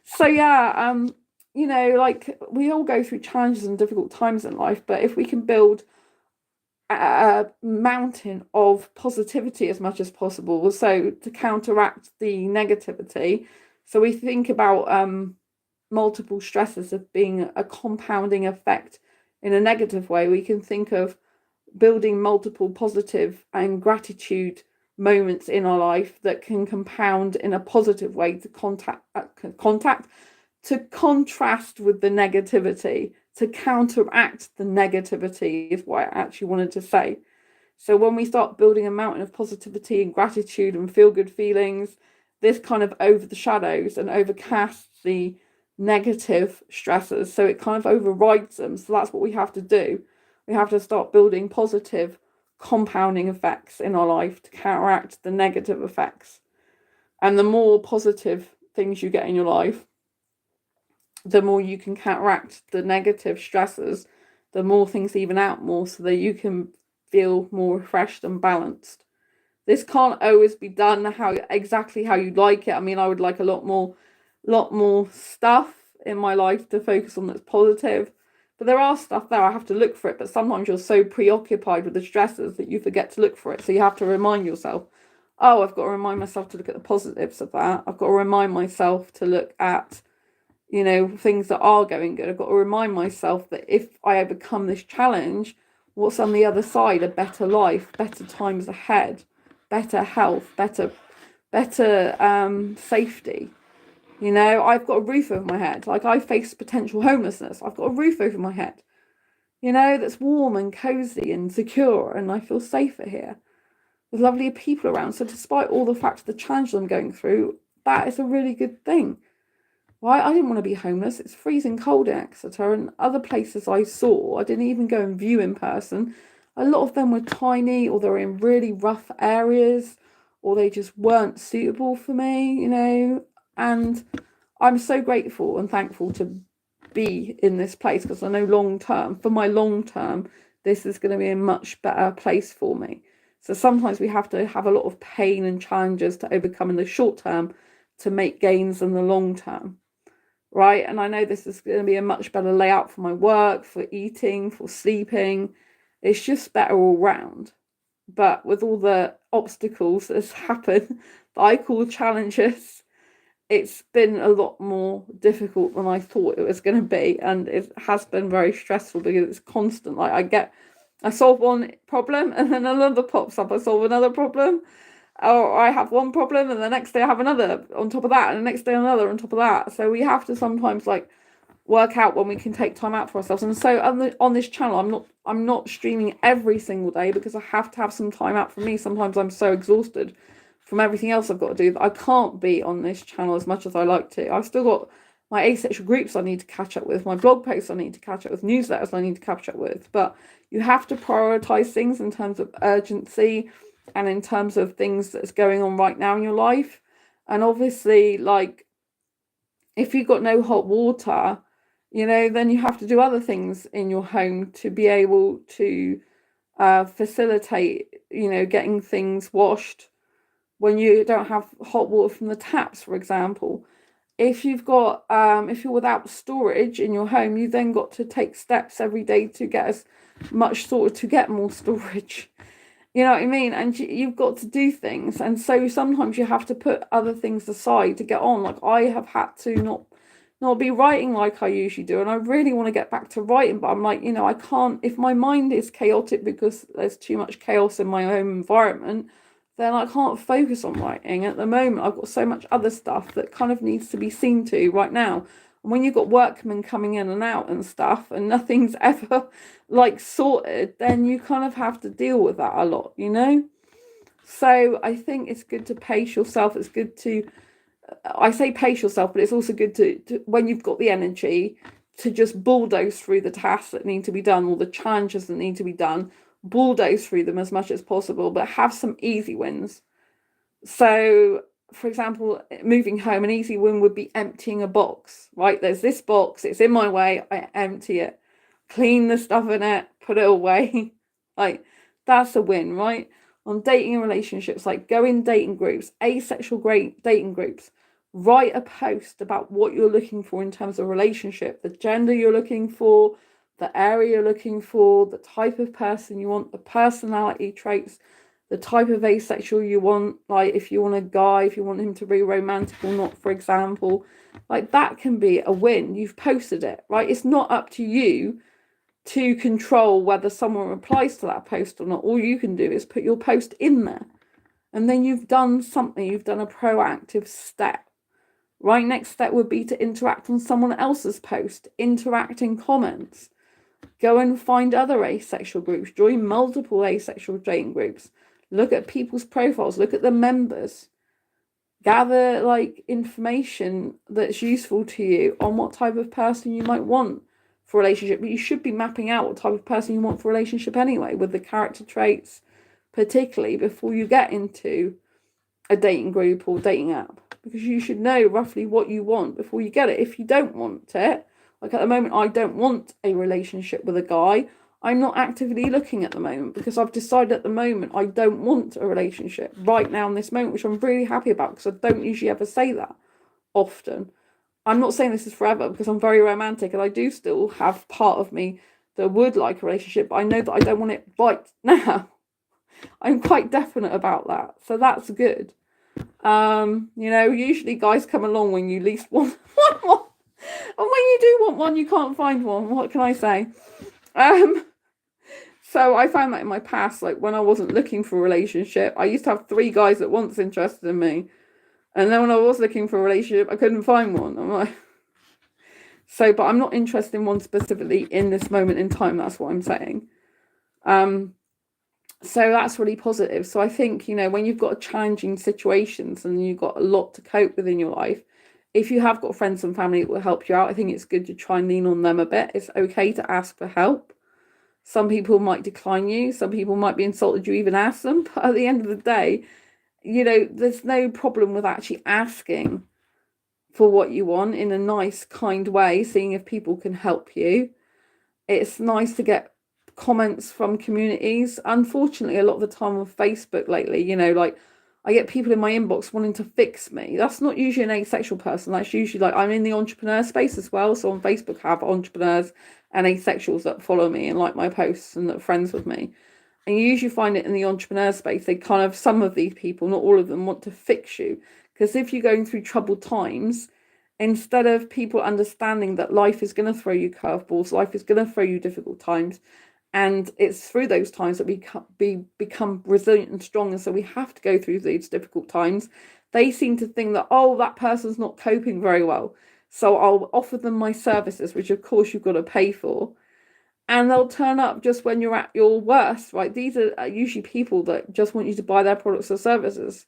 So yeah, you know, like, we all go through challenges and difficult times in life, but if we can build a mountain of positivity as much as possible, so to counteract the negativity. So we think about multiple stresses as being a compounding effect in a negative way. We can think of building multiple positive and gratitude moments in our life that can compound in a positive way to to contrast with the negativity, to counteract the negativity, is what I actually wanted to say. So when we start building a mountain of positivity and gratitude and feel good feelings, this kind of overshadows and overcasts the negative stressors. So it kind of overrides them. So that's what we have to do. We have to start building positive compounding effects in our life to counteract the negative effects. And the more positive things you get in your life, the more you can counteract the negative stressors, the more things even out more, so that you can feel more refreshed and balanced. This can't always be done exactly how you'd like it. I mean, I would like a lot more stuff in my life to focus on that's positive. But there are stuff there, I have to look for it. But sometimes you're so preoccupied with the stresses that you forget to look for it. So you have to remind yourself, oh, I've got to remind myself to look at the positives of that. I've got to remind myself to look at, you know, things that are going good. I've got to remind myself that if I overcome this challenge, what's on the other side? A better life, better times ahead, better health, better safety. You know, I've got a roof over my head. Like, I face potential homelessness. I've got a roof over my head, you know, that's warm and cozy and secure, and I feel safer here with lovely people around. So despite all the fact of the challenges I'm going through, that is a really good thing. right? I didn't want to be homeless. It's freezing cold in Exeter, and other places I saw, I didn't even go and view in person. A lot of them were tiny, or they were in really rough areas, or they just weren't suitable for me, And I'm so grateful and thankful to be in this place, because I know for my long term, this is going to be a much better place for me. So sometimes we have to have a lot of pain and challenges to overcome in the short term to make gains in the long term, right? And I know this is going to be a much better layout for my work, for eating, for sleeping. It's just better all round. But with all the obstacles that's happened that I call challenges, it's been a lot more difficult than I thought it was going to be, and it has been very stressful because it's constant. Like I solve one problem and then another pops up. I solve another problem, or I have one problem and the next day I have another on top of that, and the next day another on top of that. So we have to sometimes work out when we can take time out for ourselves. And so on this channel, I'm not streaming every single day because I have to have some time out for me. Sometimes I'm so exhausted from everything else I've got to do that I can't be on this channel as much as I like to. I've still got my asexual groups I need to catch up with, my blog posts I need to catch up with, newsletters I need to catch up with. But you have to prioritize things in terms of urgency and in terms of things that's going on right now in your life. And obviously, if you've got no hot water, then you have to do other things in your home to be able to facilitate, getting things washed when you don't have hot water from the taps, for example. If you've got, if you're without storage in your home, you then got to take steps every day to get as much sorted to get more storage. You know what I mean? And you've got to do things. And so sometimes you have to put other things aside to get on. Like I have had to not be writing like I usually do. And I really want to get back to writing, but I'm like, I can't, if my mind is chaotic because there's too much chaos in my home environment, then I can't focus on writing. At the moment, I've got so much other stuff that kind of needs to be seen to right now. And when you've got workmen coming in and out and stuff, and nothing's ever sorted, then you kind of have to deal with that a lot, So I think it's good to pace yourself. It's good to, I say pace yourself, but it's also good to when you've got the energy, to just bulldoze through the tasks that need to be done, or the challenges that need to be done, bulldoze through them as much as possible, but have some easy wins. So, for example, moving home, an easy win would be emptying a box, right? There's this box, it's in my way, I empty it, clean the stuff in it, put it away. That's a win, right? On dating and relationships, go in dating groups, asexual great dating groups, write a post about what you're looking for in terms of relationship, the gender you're looking for, the area you're looking for, the type of person you want, the personality traits, the type of asexual you want, if you want a guy, if you want him to be romantic or not, for example, that can be a win. You've posted it, right? It's not up to you to control whether someone replies to that post or not. All you can do is put your post in there, and then you've done something. You've done a proactive step. Right, next step would be to interact on someone else's post, interact in comments. Go and find other asexual groups, join multiple asexual dating groups, look at people's profiles, look at the members, gather information that's useful to you on what type of person you might want for a relationship. But you should be mapping out what type of person you want for a relationship anyway, with the character traits, particularly before you get into a dating group or dating app, because you should know roughly what you want before you get it. If you don't want it, at the moment, I don't want a relationship with a guy. I'm not actively looking at the moment because I've decided at the moment I don't want a relationship right now in this moment, which I'm really happy about, because I don't usually ever say that often. I'm not saying this is forever, because I'm very romantic and I do still have part of me that would like a relationship, but I know that I don't want it right now. I'm quite definite about that, so that's good. Usually guys come along when you least want one. And when you do want one, you can't find one. What can I say? So I found that in my past, when I wasn't looking for a relationship, I used to have 3 guys at once interested in me. And then when I was looking for a relationship, I couldn't find one. But I'm not interested in one specifically in this moment in time. That's what I'm saying. So that's really positive. So I think, when you've got challenging situations and you've got a lot to cope with in your life, if you have got friends and family that will help you out, I think it's good to try and lean on them a bit. It's okay to ask for help. Some people might decline you. Some people might be insulted you even ask them. But at the end of the day, there's no problem with actually asking for what you want in a nice, kind way, seeing if people can help you. It's nice to get comments from communities. Unfortunately, a lot of the time on Facebook lately, like I get people in my inbox wanting to fix me. That's not usually an asexual person. That's usually like, I'm in the entrepreneur space as well. So on Facebook, I have entrepreneurs and asexuals that follow me and like my posts and that are friends with me. And you usually find it in the entrepreneur space. Some of these people, not all of them, want to fix you. Because if you're going through troubled times, instead of people understanding that life is going to throw you curveballs, life is going to throw you difficult times, and it's through those times that we become resilient and strong, and so we have to go through these difficult times, they seem to think that, oh, that person's not coping very well, so I'll offer them my services, which of course you've got to pay for, and they'll turn up just when you're at your worst, right? These are usually people that just want you to buy their products or services.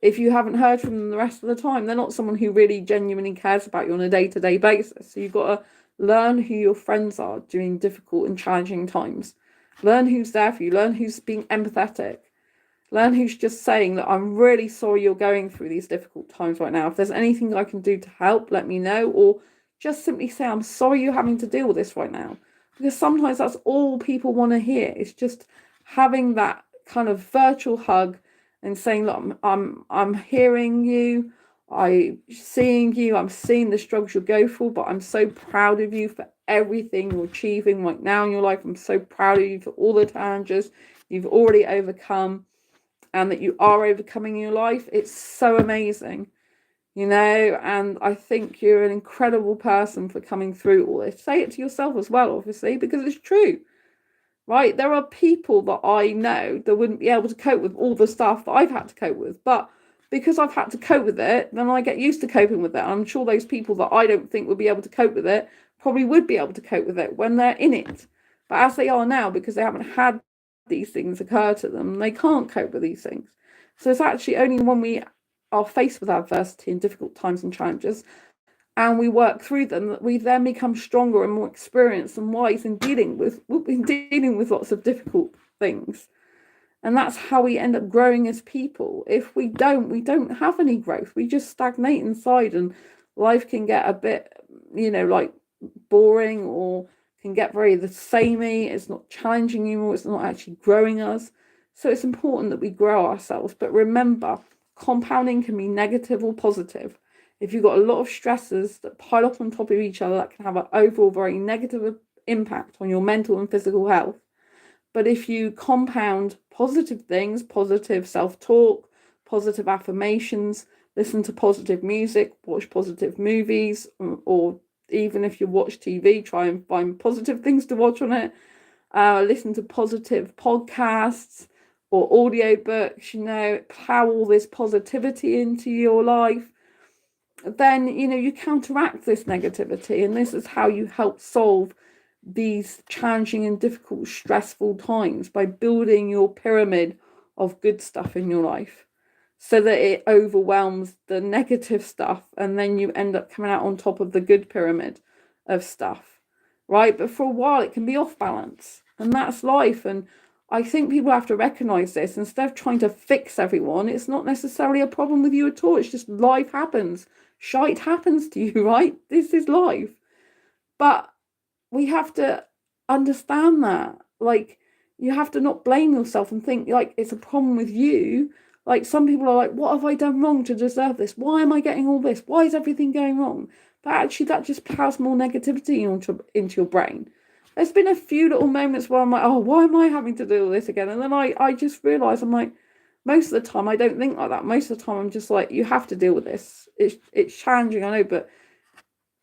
If you haven't heard from them the rest of the time, they're not someone who really genuinely cares about you on a day-to-day basis. So you've got to learn who your friends are during difficult and challenging times. Learn who's there for you. Learn who's being empathetic. Learn who's just saying that I'm really sorry you're going through these difficult times right now. If there's anything I can do to help, let me know. Or just simply say, I'm sorry you're having to deal with this right now. Because sometimes that's all people want to hear. It's just having that kind of virtual hug and saying, look, I'm hearing you, I'm seeing you, I'm seeing the struggles you go through, but I'm so proud of you for everything you're achieving right now in your life. I'm so proud of you for all the challenges you've already overcome and that you are overcoming in your life. It's so amazing, and I think you're an incredible person for coming through all this. Say it to yourself as well, obviously, because it's true. Right, there are people that I know that wouldn't be able to cope with all the stuff that I've had to cope with, but because I've had to cope with it, then I get used to coping with it. I'm sure those people that I don't think would be able to cope with it probably would be able to cope with it when they're in it. But as they are now, because they haven't had these things occur to them, they can't cope with these things. So it's actually only when we are faced with adversity and difficult times and challenges and we work through them, that we then become stronger and more experienced and wise in dealing with lots of difficult things. And that's how we end up growing as people. If we don't have any growth. We just stagnate inside, and life can get a bit, like boring, or can get very the samey. It's not challenging anymore. It's not actually growing us. So it's important that we grow ourselves. But remember, compounding can be negative or positive. If you've got a lot of stressors that pile up on top of each other, that can have an overall very negative impact on your mental and physical health. But if you compound positive things, positive self-talk, positive affirmations, listen to positive music, watch positive movies, or even if you watch TV, try and find positive things to watch on it. Listen to positive podcasts or audiobooks, plow all this positivity into your life. Then you counteract this negativity, and this is how you help solve these challenging and difficult, stressful times, by building your pyramid of good stuff in your life so that it overwhelms the negative stuff, and then you end up coming out on top of the good pyramid of stuff, right? But for a while it can be off balance, and that's life. And I think people have to recognize this. Instead of trying to fix everyone, it's not necessarily a problem with you at all. It's just life happens. Shite happens to you, right? This is life. But we have to understand that. Like, you have to not blame yourself and think like it's a problem with you. Like, some people are like, what have I done wrong to deserve this? Why am I getting all this? Why is everything going wrong? But actually, that just plows more negativity into your brain. There's been a few little moments where I'm like, oh, why am I having to do all this again? And then I just realise, I'm like, most of the time I don't think like that. Most of the time I'm just like, you have to deal with this. It's challenging, I know, but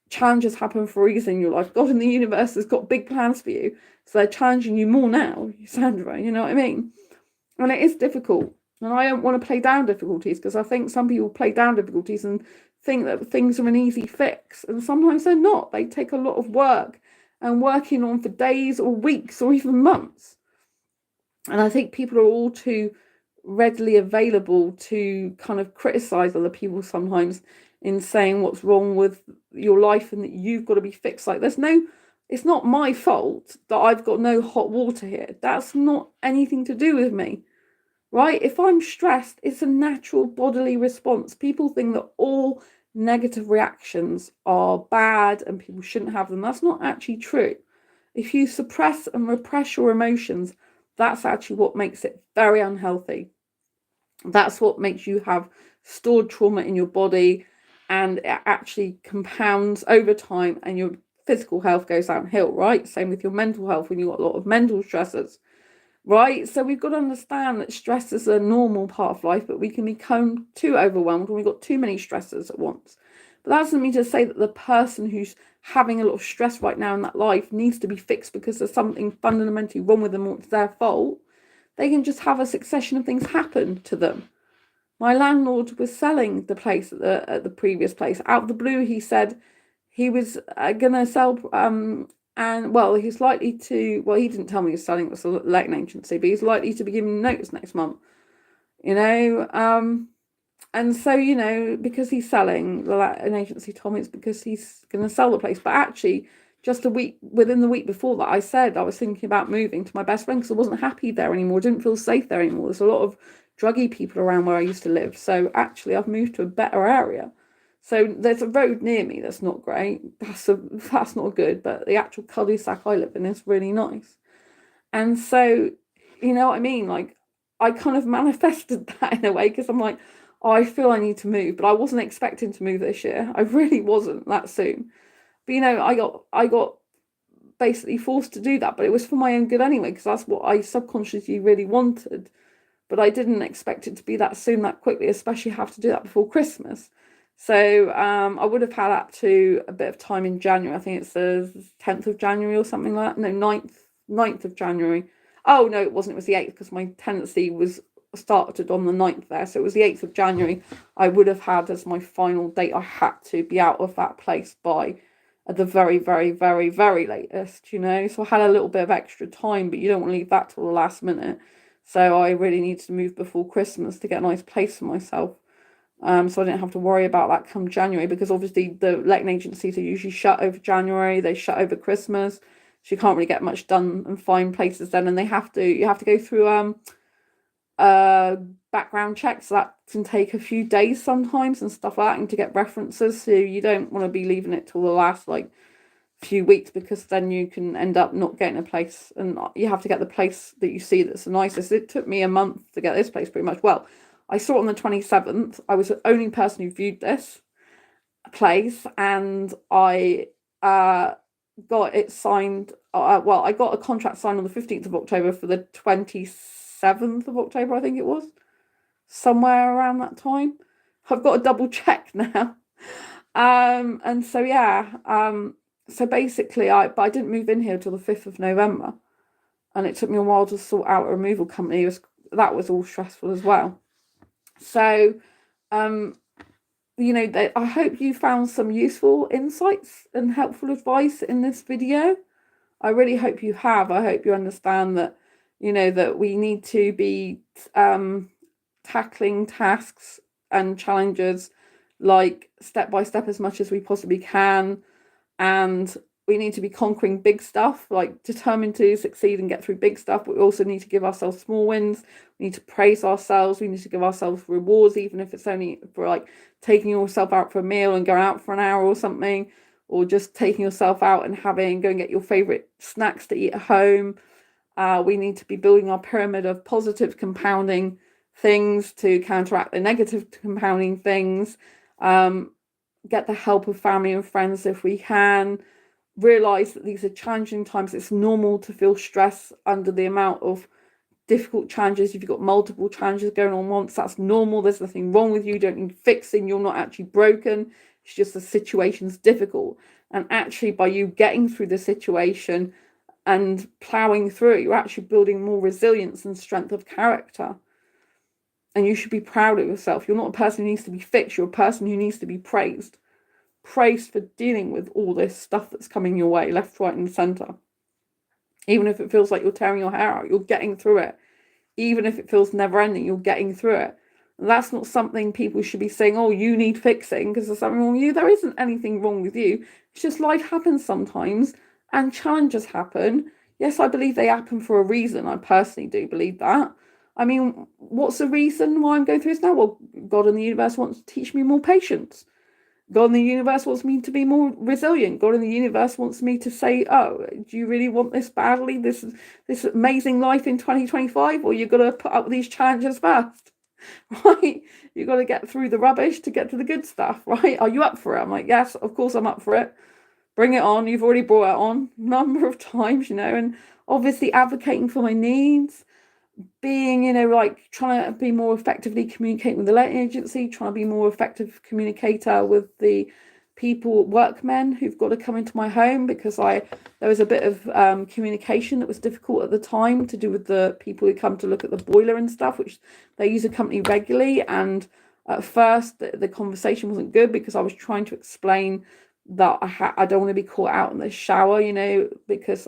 challenges happen for a reason in your life. God in the universe has got big plans for you. So they're challenging you more now, Sandra, you know what I mean? And it is difficult. And I don't want to play down difficulties, because I think some people play down difficulties and think that things are an easy fix. And sometimes they're not. They take a lot of work and working on for days or weeks or even months. And I think people are all too readily available to kind of criticize other people sometimes, in saying what's wrong with your life and that you've got to be fixed. Like, it's not my fault that I've got no hot water here. That's not anything to do with me, right? If I'm stressed, it's a natural bodily response. People think that all negative reactions are bad and people shouldn't have them. That's not actually true. If you suppress and repress your emotions, that's actually what makes it very unhealthy. That's what makes you have stored trauma in your body, and it actually compounds over time and your physical health goes downhill, right? Same with your mental health when you've got a lot of mental stressors, right? So we've got to understand that stress is a normal part of life, but we can become too overwhelmed when we've got too many stressors at once. But that doesn't mean to say that the person who's having a lot of stress right now in that life needs to be fixed because there's something fundamentally wrong with them or it's their fault. They can just have a succession of things happen to them. My landlord was selling the place at the previous place. Out of the blue, he said he was going to sell, and well, he's likely to, well, he didn't tell me he was selling, it was a letting agency, but he's likely to be giving notice next month, you know. And so, you know, because he's selling, an agency told me it's because he's going to sell the place. But actually, just within the week before that, I said I was thinking about moving to my best friend because I wasn't happy there anymore. Didn't feel safe there anymore. There's a lot of druggy people around where I used to live. So actually, I've moved to a better area. So there's a road near me that's not great. That's not good. But the actual cul-de-sac I live in is really nice. And so, you know what I mean? Like, I kind of manifested that in a way because I'm like, oh, I feel I need to move, but I wasn't expecting to move this year. I really wasn't that soon. But you know, I got basically forced to do that, but it was for my own good anyway, because that's what I subconsciously really wanted. But I didn't expect it to be that soon, that quickly, especially have to do that before Christmas. So I would have had up to a bit of time in January. I think it's the 10th of January or something like that. No, 9th of January. Oh, no, it wasn't. It was the 8th because my tenancy was started on the 9th there. So it was the 8th of January. I would have had as my final date. I had to be out of that place by at the very, very, very, very latest, you know. So I had a little bit of extra time, but you don't want to leave that till the last minute. So I really needed to move before Christmas to get a nice place for myself. So I didn't have to worry about that come January, because obviously the letting agencies are usually shut over January, they shut over Christmas, so you can't really get much done and find places then, and you have to go through background checks, so that can take a few days sometimes and stuff like that, and to get references, so you don't want to be leaving it till the last few weeks, because then you can end up not getting a place, and you have to get the place that you see that's the nicest. It took me a month to get this place pretty much. Well, I saw it on the 27th. I was the only person who viewed this place, and I got it signed. Well, I got a contract signed on the 15th of October for the 27th of October, I think it was. Somewhere around that time. I've got to double check now. And so, yeah. So basically, I didn't move in here till the 5th of November. And it took me a while to sort out a removal company. That was all stressful as well. So, you know, I hope you found some useful insights and helpful advice in this video. I really hope you have. I hope you understand that, you know, that we need to be tackling tasks and challenges like step by step as much as we possibly can. And we need to be conquering big stuff, like determined to succeed and get through big stuff. But we also need to give ourselves small wins. We need to praise ourselves. We need to give ourselves rewards, even if it's only for taking yourself out for a meal and going out for an hour or something, or just taking yourself out and go and get your favorite snacks to eat at home. We need to be building our pyramid of positive compounding things to counteract the negative compounding things. Get the help of family and friends if we can. Realize that these are challenging times. It's normal to feel stress under the amount of difficult challenges. If you've got multiple challenges going on once, that's normal. There's nothing wrong with you. You don't need fixing. You're not actually broken. It's just the situation's difficult. And actually, by you getting through the situation and plowing through it, you're actually building more resilience and strength of character. And you should be proud of yourself. You're not a person who needs to be fixed. You're a person who needs to be praised. Praised for dealing with all this stuff that's coming your way, left, right, and center. Even if it feels like you're tearing your hair out, you're getting through it. Even if it feels never ending, you're getting through it. That's not something people should be saying, oh, you need fixing because there's something wrong with you. There isn't anything wrong with you. It's just life happens sometimes and challenges happen. Yes, I believe they happen for a reason. I personally do believe that. I mean, what's the reason why I'm going through this now? Well, God and the universe wants to teach me more patience. God in the universe wants me to be more resilient. God in the universe wants me to say, oh, do you really want this badly? This amazing life in 2025? Or you've got to put up with these challenges first, right? You've got to get through the rubbish to get to the good stuff, right? Are you up for it? I'm like, yes, of course I'm up for it. Bring it on. You've already brought it on a number of times, and obviously advocating for my needs, being, like trying to be more effectively communicating with the letting agency, trying to be more effective communicator with the people, workmen who've got to come into my home, because there was a bit of communication that was difficult at the time to do with the people who come to look at the boiler and stuff, which they use a company regularly. And at first the conversation wasn't good because I was trying to explain that I don't want to be caught out in the shower, because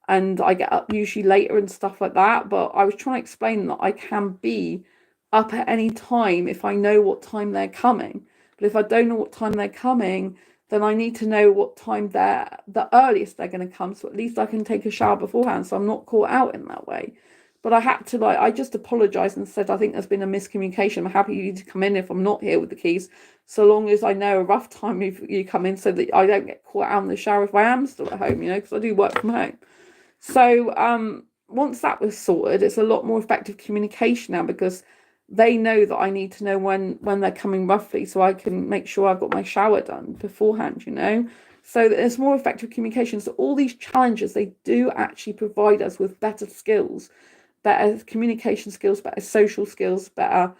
and I get up usually later and stuff like that. But I was trying to explain that I can be up at any time if I know what time they're coming. But if I don't know what time they're coming, then I need to know what time the earliest they're going to come. So at least I can take a shower beforehand, so I'm not caught out in that way. But I had to, I just apologized and said, I think there's been a miscommunication. I'm happy you to come in if I'm not here with the keys, so long as I know a rough time if you come in, so that I don't get caught out in the shower if I am still at home, because I do work from home. So once that was sorted, it's a lot more effective communication now, because they know that I need to know when they're coming roughly, so I can make sure I've got my shower done beforehand, So there's more effective communication. So all these challenges, they do actually provide us with better skills, better communication skills, better social skills, better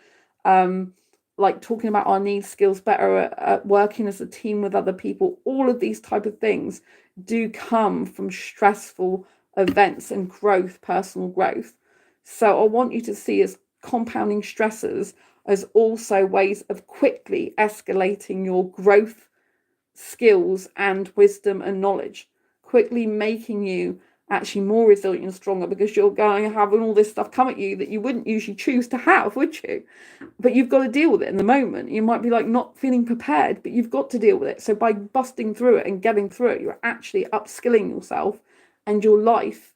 like talking about our needs skills, better at working as a team with other people. All of these type of things do come from stressful events and growth, personal growth. So I want you to see as compounding stressors as also ways of quickly escalating your growth skills and wisdom and knowledge, quickly making you actually more resilient and stronger, because you're going to have all this stuff come at you that you wouldn't usually choose to have, would you? But you've got to deal with it in the moment. You might be like not feeling prepared, but you've got to deal with it. So by busting through it and getting through it, you're actually upskilling yourself and your life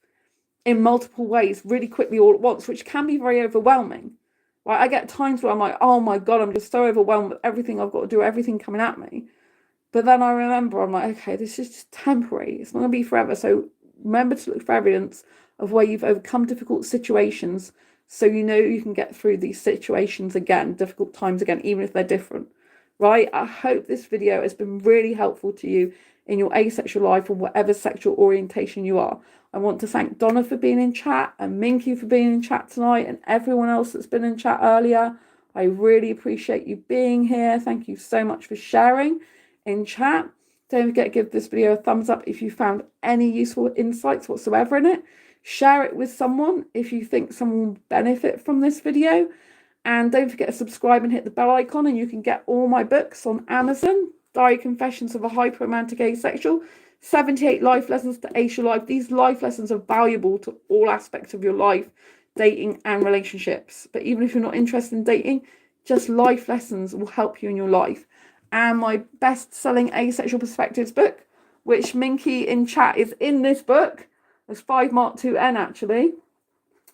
in multiple ways really quickly all at once, which can be very overwhelming. Right? I get times where I'm like, oh my God, I'm just so overwhelmed with everything I've got to do, everything coming at me. But then I remember, I'm like, okay, this is just temporary. It's not going to be forever. So remember to look for evidence of where you've overcome difficult situations, so you can get through these situations again, difficult times again, even if they're different, right? I hope this video has been really helpful to you in your asexual life or whatever sexual orientation you are. I want to thank Donna for being in chat, and Minky for being in chat tonight, and everyone else that's been in chat earlier. I really appreciate you being here. Thank you so much for sharing in chat. Don't forget to give this video a thumbs up if you found any useful insights whatsoever in it. Share it with someone if you think someone will benefit from this video. And don't forget to subscribe and hit the bell icon, and you can get all my books on Amazon. Diary Confessions of a Hyper-Romantic Asexual, 78 Life Lessons to Ace Your Life. These life lessons are valuable to all aspects of your life, dating and relationships. But even if you're not interested in dating, just life lessons will help you in your life. And my best-selling Asexual Perspectives book, which Minky in chat is in this book. There's 5 Mark 2N actually.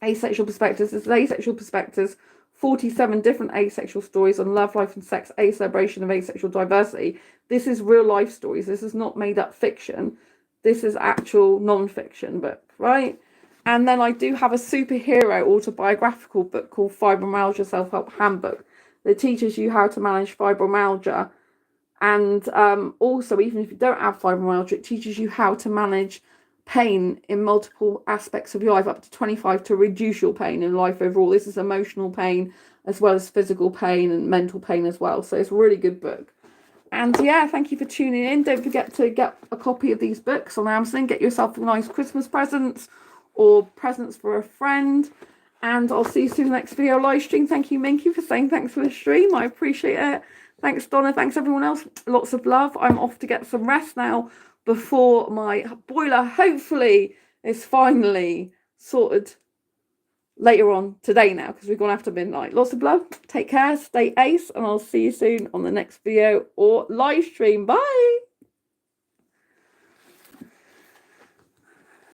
Asexual Perspectives. This is Asexual Perspectives. 47 different asexual stories on love, life, and sex, a celebration of asexual diversity. This is real life stories. This is not made up fiction. This is actual non-fiction book, right? And then I do have a superhero autobiographical book called Fibromyalgia Self-Help Handbook that teaches you how to manage fibromyalgia. And also, even if you don't have fibromyalgia, it teaches you how to manage pain in multiple aspects of your life, up to 25, to reduce your pain in life overall. This is emotional pain as well as physical pain and mental pain as well. So it's a really good book. And yeah, thank you for tuning in. Don't forget to get a copy of these books on Amazon. Get yourself a nice Christmas present or presents for a friend. And I'll see you soon in the next video live stream. Thank you, Minky, for saying thanks for the stream. I appreciate it. Thanks, Donna. Thanks, everyone else. Lots of love. I'm off to get some rest now before my boiler hopefully is finally sorted later on today now, because we've gone after midnight. Lots of love. Take care. Stay ace. And I'll see you soon on the next video or live stream. Bye.